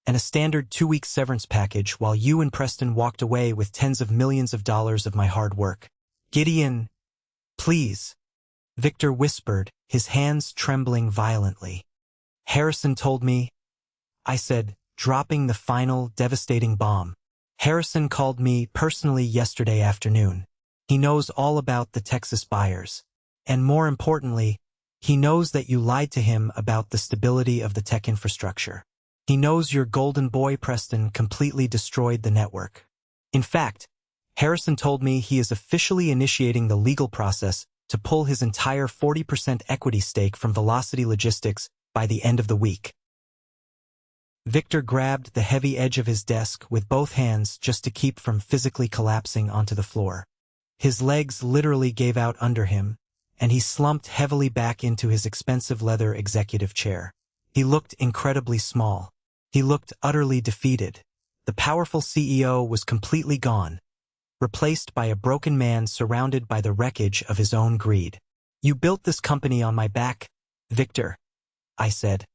S1: and a standard 2-week severance package while you and Preston walked away with tens of millions of dollars of my hard work. Gideon, please, Victor whispered, his hands trembling violently. Harrison told me, I said, dropping the final, devastating bomb. Harrison called me personally yesterday afternoon. He knows all about the Texas buyers. And more importantly, he knows that you lied to him about the stability of the tech infrastructure. He knows your golden boy Preston completely destroyed the network. In fact, Harrison told me he is officially initiating the legal process to pull his entire 40% equity stake from Velocity Logistics by the end of the week. Victor grabbed the heavy edge of his desk with both hands just to keep from physically collapsing onto the floor. His legs literally gave out under him, and he slumped heavily back into his expensive leather executive chair. He looked incredibly small. He looked utterly defeated. The powerful CEO was completely gone, replaced by a broken man surrounded by the wreckage of his own greed. You built this company on my back, Victor, I said,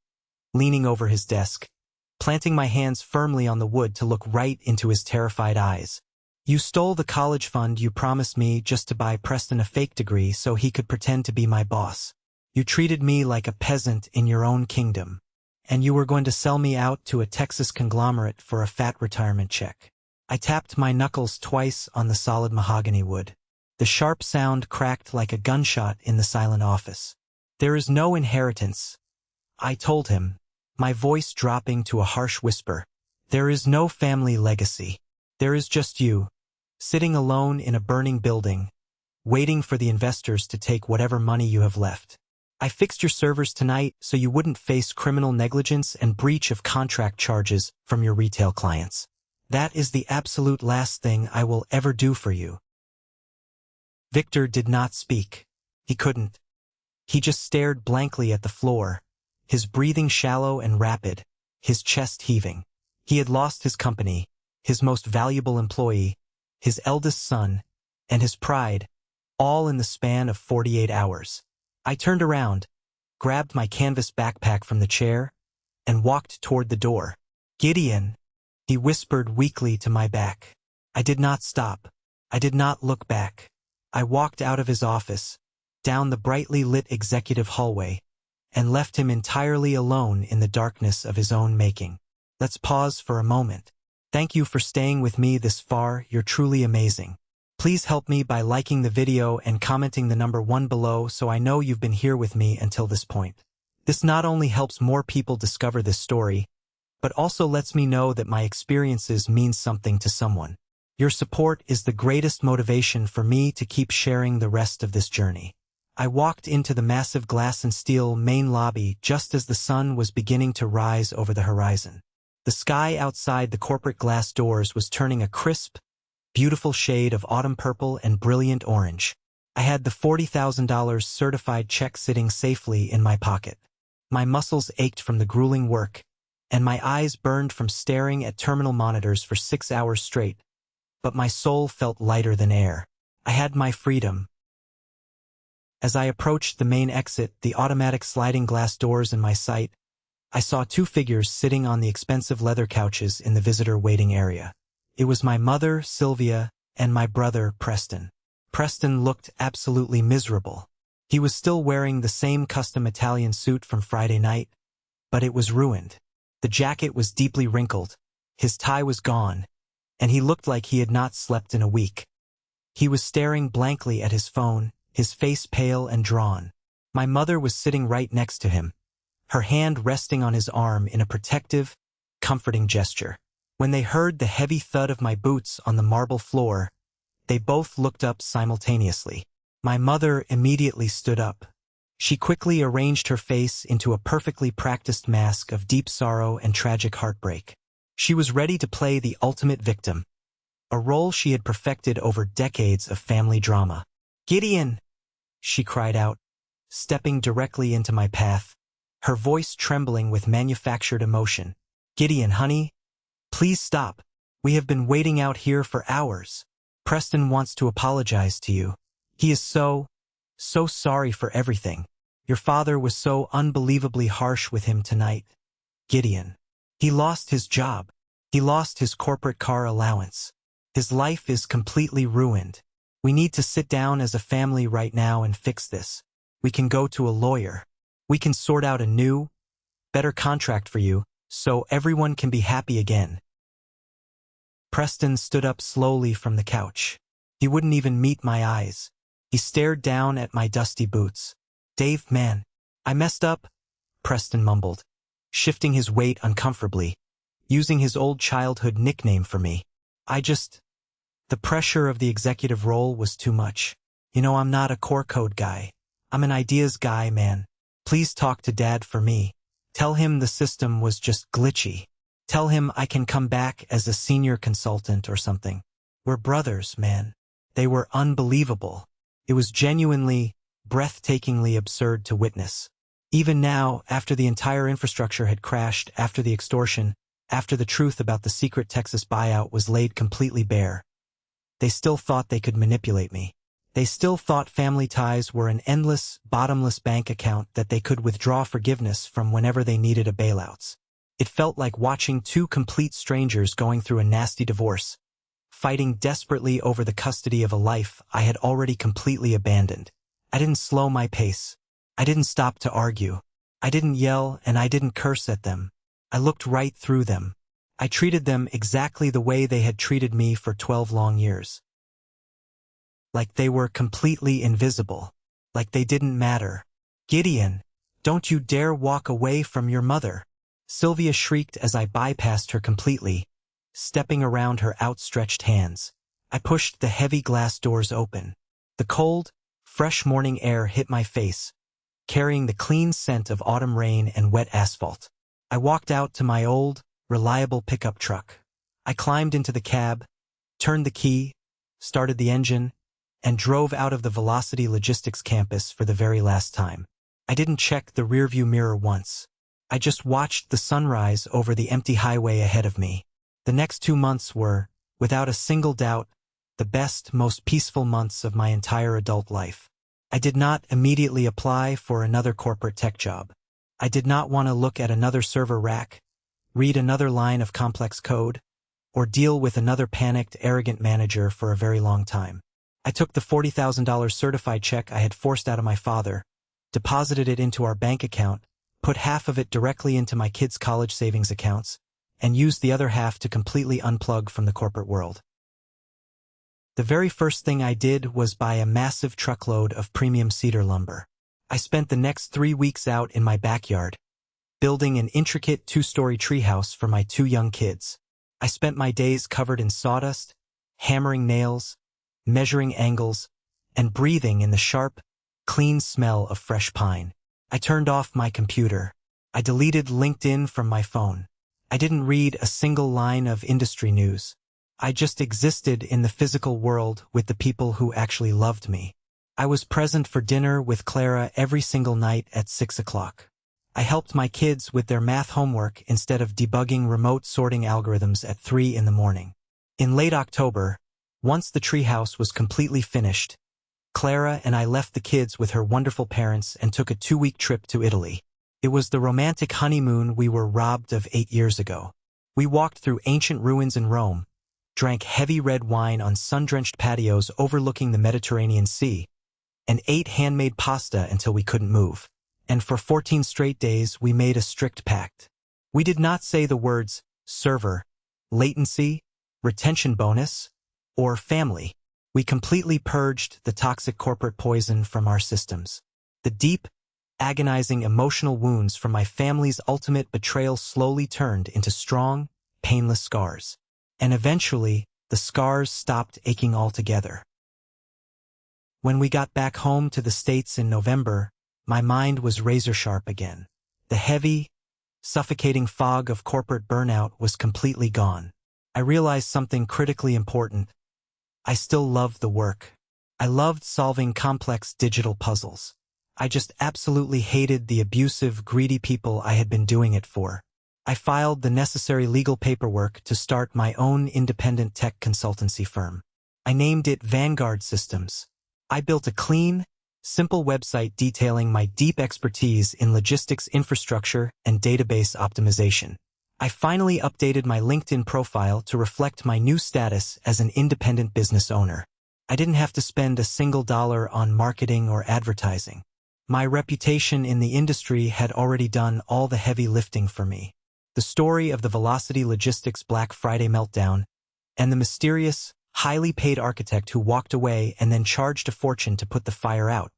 S1: leaning over his desk, planting my hands firmly on the wood to look right into his terrified eyes. You stole the college fund you promised me just to buy Preston a fake degree so he could pretend to be my boss. You treated me like a peasant in your own kingdom. And you were going to sell me out to a Texas conglomerate for a fat retirement check. I tapped my knuckles twice on the solid mahogany wood. The sharp sound cracked like a gunshot in the silent office. There is no inheritance, I told him, my voice dropping to a harsh whisper. There is no family legacy. There is just you, sitting alone in a burning building, waiting for the investors to take whatever money you have left. I fixed your servers tonight so you wouldn't face criminal negligence and breach of contract charges from your retail clients. That is the absolute last thing I will ever do for you. Victor did not speak. He couldn't. He just stared blankly at the floor, his breathing shallow and rapid, his chest heaving. He had lost his company, his most valuable employee, his eldest son, and his pride, all in the span of 48 hours. I turned around, grabbed my canvas backpack from the chair, and walked toward the door. Gideon, he whispered weakly to my back. I did not stop. I did not look back. I walked out of his office, down the brightly lit executive hallway, and left him entirely alone in the darkness of his own making. Let's pause for a moment. Thank you for staying with me this far. You're truly amazing. Please help me by liking the video and commenting the number 1 below so I know you've been here with me until this point. This not only helps more people discover this story, but also lets me know that my experiences mean something to someone. Your support is the greatest motivation for me to keep sharing the rest of this journey. I walked into the massive glass and steel main lobby just as the sun was beginning to rise over the horizon. The sky outside the corporate glass doors was turning a crisp, beautiful shade of autumn purple and brilliant orange. I had the $40,000 certified check sitting safely in my pocket. My muscles ached from the grueling work, and my eyes burned from staring at terminal monitors for 6 hours straight, but my soul felt lighter than air. I had my freedom. As I approached the main exit, the automatic sliding glass doors in my sight, I saw 2 figures sitting on the expensive leather couches in the visitor waiting area. It was my mother, Sylvia, and my brother, Preston. Preston looked absolutely miserable. He was still wearing the same custom Italian suit from Friday night, but it was ruined. The jacket was deeply wrinkled, his tie was gone, and he looked like he had not slept in a week. He was staring blankly at his phone, his face pale and drawn. My mother was sitting right next to him, her hand resting on his arm in a protective, comforting gesture. When they heard the heavy thud of my boots on the marble floor, they both looked up simultaneously. My mother immediately stood up. She quickly arranged her face into a perfectly practiced mask of deep sorrow and tragic heartbreak. She was ready to play the ultimate victim, a role she had perfected over decades of family drama. "Gideon!" she cried out, stepping directly into my path, her voice trembling with manufactured emotion. "Gideon, honey, please stop. We have been waiting out here for hours. Preston wants to apologize to you. He is so sorry for everything. Your father was so unbelievably harsh with him tonight. Gideon. He lost his job. He lost his corporate car allowance. His life is completely ruined. We need to sit down as a family right now and fix this. We can go to a lawyer. We can sort out a new, better contract for you, so everyone can be happy again." Preston stood up slowly from the couch. He wouldn't even meet my eyes. He stared down at my dusty boots. "Dave, man, I messed up," Preston mumbled, shifting his weight uncomfortably, using his old childhood nickname for me. The pressure of the executive role was too much. You know, I'm not a core code guy. I'm an ideas guy, man. Please talk to Dad for me. Tell him the system was just glitchy. Tell him I can come back as a senior consultant or something. We're brothers, man." They were unbelievable. It was genuinely, breathtakingly absurd to witness. Even now, after the entire infrastructure had crashed, after the extortion, after the truth about the secret Texas buyout was laid completely bare, they still thought they could manipulate me. They still thought family ties were an endless, bottomless bank account that they could withdraw forgiveness from whenever they needed a bailouts. It felt like watching 2 complete strangers going through a nasty divorce, fighting desperately over the custody of a life I had already completely abandoned. I didn't slow my pace. I didn't stop to argue. I didn't yell and I didn't curse at them. I looked right through them. I treated them exactly the way they had treated me for 12 long years. Like they were completely invisible. Like they didn't matter. "Gideon, don't you dare walk away from your mother," Sylvia shrieked as I bypassed her completely, stepping around her outstretched hands. I pushed the heavy glass doors open. The cold, fresh morning air hit my face, carrying the clean scent of autumn rain and wet asphalt. I walked out to my old, reliable pickup truck. I climbed into the cab, turned the key, started the engine, and drove out of the Velocity Logistics campus for the very last time. I didn't check the rearview mirror once. I just watched the sunrise over the empty highway ahead of me. The next 2 months were, without a single doubt, the best, most peaceful months of my entire adult life. I did not immediately apply for another corporate tech job. I did not want to look at another server rack, read another line of complex code, or deal with another panicked, arrogant manager for a very long time. I took the $40,000 certified check I had forced out of my father, deposited it into our bank account, put half of it directly into my kids' college savings accounts, and used the other half to completely unplug from the corporate world. The very first thing I did was buy a massive truckload of premium cedar lumber. I spent the next 3 weeks out in my backyard, building an intricate 2-story treehouse for my 2 young kids. I spent my days covered in sawdust, hammering nails, measuring angles, and breathing in the sharp, clean smell of fresh pine. I turned off my computer. I deleted LinkedIn from my phone. I didn't read a single line of industry news. I just existed in the physical world with the people who actually loved me. I was present for dinner with Clara every single night at 6 o'clock. I helped my kids with their math homework instead of debugging remote sorting algorithms at 3 in the morning. In late October, once the treehouse was completely finished, Clara and I left the kids with her wonderful parents and took a 2-week trip to Italy. It was the romantic honeymoon we were robbed of 8 years ago. We walked through ancient ruins in Rome, drank heavy red wine on sun-drenched patios overlooking the Mediterranean Sea, and ate handmade pasta until we couldn't move. And for 14 straight days, we made a strict pact. We did not say the words server, latency, retention bonus, or family. We completely purged the toxic corporate poison from our systems. The deep, agonizing emotional wounds from my family's ultimate betrayal slowly turned into strong, painless scars. And eventually, the scars stopped aching altogether. When we got back home to the States in November, my mind was razor-sharp again. The heavy, suffocating fog of corporate burnout was completely gone. I realized something critically important. I still loved the work. I loved solving complex digital puzzles. I just absolutely hated the abusive, greedy people I had been doing it for. I filed the necessary legal paperwork to start my own independent tech consultancy firm. I named it Vanguard Systems. I built a clean, simple website detailing my deep expertise in logistics infrastructure and database optimization. I finally updated my LinkedIn profile to reflect my new status as an independent business owner. I didn't have to spend a single dollar on marketing or advertising. My reputation in the industry had already done all the heavy lifting for me. The story of the Velocity Logistics Black Friday meltdown and the mysterious, highly paid architect who walked away and then charged a fortune to put the fire out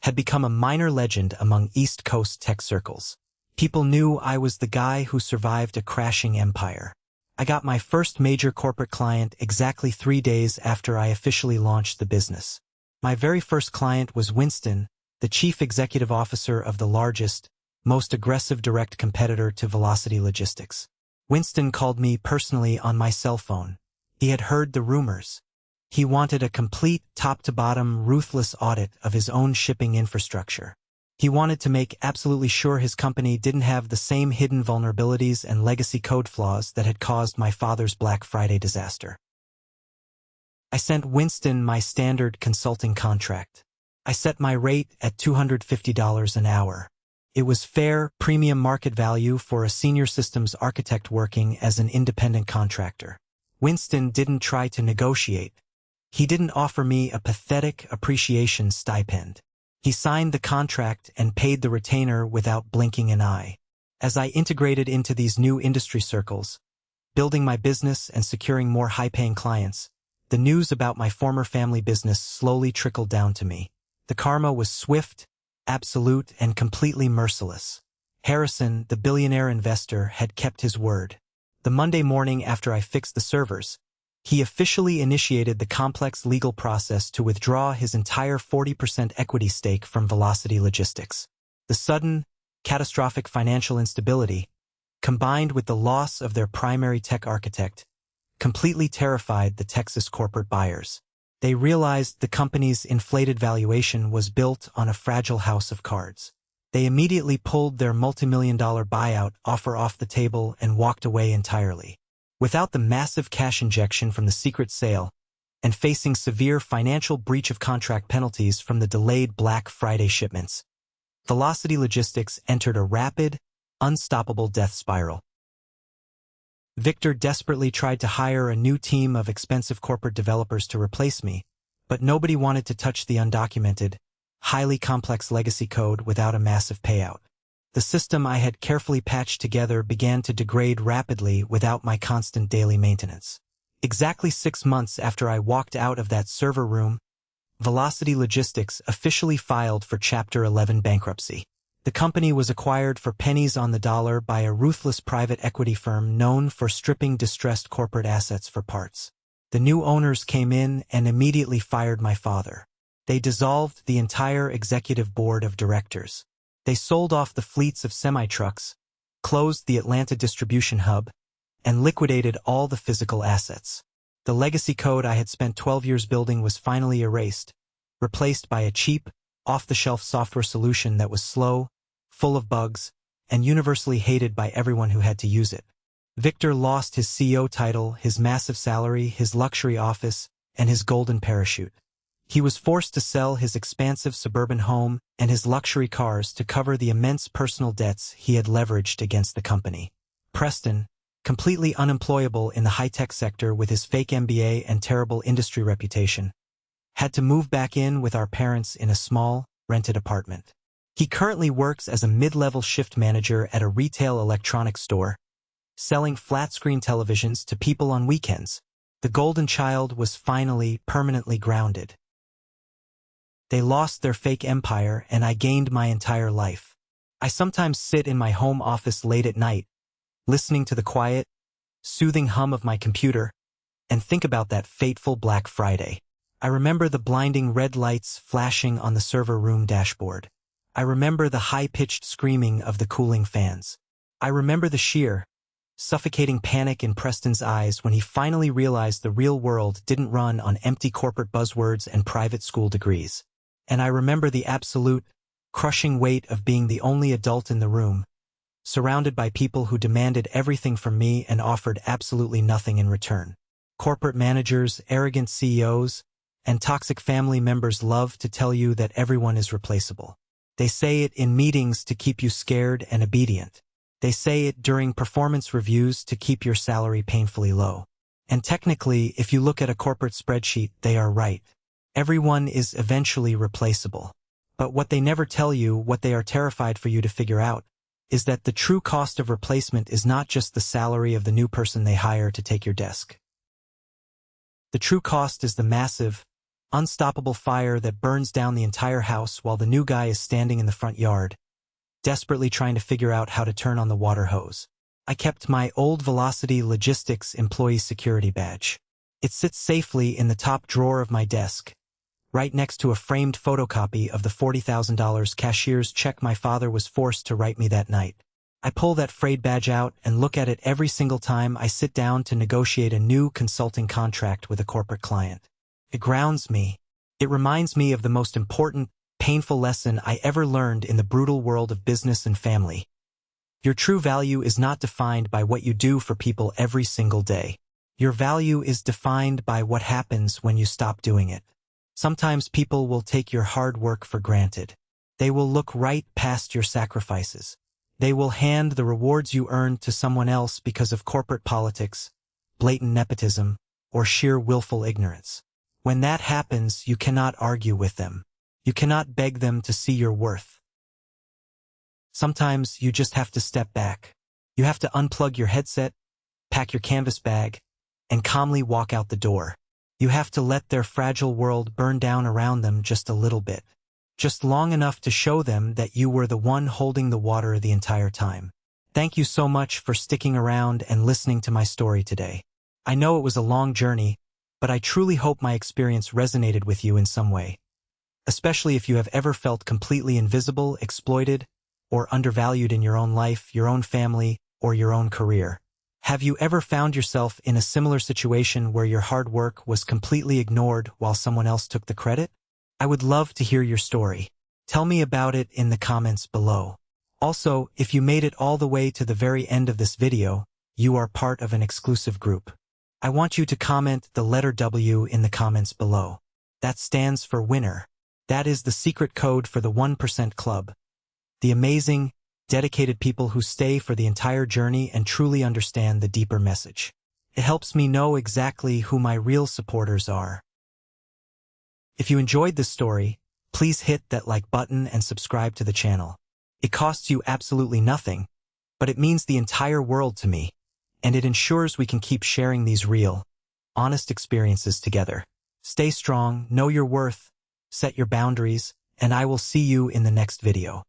S1: had become a minor legend among East Coast tech circles. People knew I was the guy who survived a crashing empire. I got my first major corporate client exactly 3 days after I officially launched the business. My very first client was Winston, the chief executive officer of the largest, most aggressive direct competitor to Velocity Logistics. Winston called me personally on my cell phone. He had heard the rumors. He wanted a complete, top-to-bottom, ruthless audit of his own shipping infrastructure. He wanted to make absolutely sure his company didn't have the same hidden vulnerabilities and legacy code flaws that had caused my father's Black Friday disaster. I sent Winston my standard consulting contract. I set my rate at $250 an hour. It was fair, premium market value for a senior systems architect working as an independent contractor. Winston didn't try to negotiate. He didn't offer me a pathetic appreciation stipend. He signed the contract and paid the retainer without blinking an eye. As I integrated into these new industry circles, building my business and securing more high-paying clients, the news about my former family business slowly trickled down to me. The karma was swift, absolute, and completely merciless. Harrison, the billionaire investor, had kept his word. The Monday morning after I fixed the servers, he officially initiated the complex legal process to withdraw his entire 40% equity stake from Velocity Logistics. The sudden, catastrophic financial instability, combined with the loss of their primary tech architect, completely terrified the Texas corporate buyers. They realized the company's inflated valuation was built on a fragile house of cards. They immediately pulled their multimillion-dollar buyout offer off the table and walked away entirely. Without the massive cash injection from the secret sale, and facing severe financial breach of contract penalties from the delayed Black Friday shipments, Velocity Logistics entered a rapid, unstoppable death spiral. Victor desperately tried to hire a new team of expensive corporate developers to replace me, but nobody wanted to touch the undocumented, highly complex legacy code without a massive payout. The system I had carefully patched together began to degrade rapidly without my constant daily maintenance. Exactly 6 months after I walked out of that server room, Velocity Logistics officially filed for Chapter 11 bankruptcy. The company was acquired for pennies on the dollar by a ruthless private equity firm known for stripping distressed corporate assets for parts. The new owners came in and immediately fired my father. They dissolved the entire executive board of directors. They sold off the fleets of semi-trucks, closed the Atlanta distribution hub, and liquidated all the physical assets. The legacy code I had spent 12 years building was finally erased, replaced by a cheap, off-the-shelf software solution that was slow, full of bugs, and universally hated by everyone who had to use it. Victor lost his CEO title, his massive salary, his luxury office, and his golden parachute. He was forced to sell his expansive suburban home and his luxury cars to cover the immense personal debts he had leveraged against the company. Preston, completely unemployable in the high-tech sector with his fake MBA and terrible industry reputation, had to move back in with our parents in a small, rented apartment. He currently works as a mid-level shift manager at a retail electronics store, selling flat-screen televisions to people on weekends. The golden child was finally permanently grounded. They lost their fake empire and I gained my entire life. I sometimes sit in my home office late at night, listening to the quiet, soothing hum of my computer, and think about that fateful Black Friday. I remember the blinding red lights flashing on the server room dashboard. I remember the high-pitched screaming of the cooling fans. I remember the sheer, suffocating panic in Preston's eyes when he finally realized the real world didn't run on empty corporate buzzwords and private school degrees. And I remember the absolute, crushing weight of being the only adult in the room, surrounded by people who demanded everything from me and offered absolutely nothing in return. Corporate managers, arrogant CEOs, and toxic family members love to tell you that everyone is replaceable. They say it in meetings to keep you scared and obedient. They say it during performance reviews to keep your salary painfully low. And technically, if you look at a corporate spreadsheet, they are right. Everyone is eventually replaceable. But what they never tell you, what they are terrified for you to figure out, is that the true cost of replacement is not just the salary of the new person they hire to take your desk. The true cost is the massive, unstoppable fire that burns down the entire house while the new guy is standing in the front yard, desperately trying to figure out how to turn on the water hose. I kept my old Velocity Logistics employee security badge. It sits safely in the top drawer of my desk, right next to a framed photocopy of the $40,000 cashier's check my father was forced to write me that night. I pull that frayed badge out and look at it every single time I sit down to negotiate a new consulting contract with a corporate client. It grounds me. It reminds me of the most important, painful lesson I ever learned in the brutal world of business and family. Your true value is not defined by what you do for people every single day. Your value is defined by what happens when you stop doing it. Sometimes people will take your hard work for granted. They will look right past your sacrifices. They will hand the rewards you earned to someone else because of corporate politics, blatant nepotism, or sheer willful ignorance. When that happens, you cannot argue with them. You cannot beg them to see your worth. Sometimes you just have to step back. You have to unplug your headset, pack your canvas bag, and calmly walk out the door. You have to let their fragile world burn down around them just a little bit. Just long enough to show them that you were the one holding the water the entire time. Thank you so much for sticking around and listening to my story today. I know it was a long journey, but I truly hope my experience resonated with you in some way. Especially if you have ever felt completely invisible, exploited, or undervalued in your own life, your own family, or your own career. Have you ever found yourself in a similar situation where your hard work was completely ignored while someone else took the credit? I would love to hear your story. Tell me about it in the comments below. Also, if you made it all the way to the very end of this video, you are part of an exclusive group. I want you to comment the letter W in the comments below. That stands for winner. That is the secret code for the 1% Club. The amazing, dedicated people who stay for the entire journey and truly understand the deeper message. It helps me know exactly who my real supporters are. If you enjoyed this story, please hit that like button and subscribe to the channel. It costs you absolutely nothing, but it means the entire world to me, and it ensures we can keep sharing these real, honest experiences together. Stay strong, know your worth, set your boundaries, and I will see you in the next video.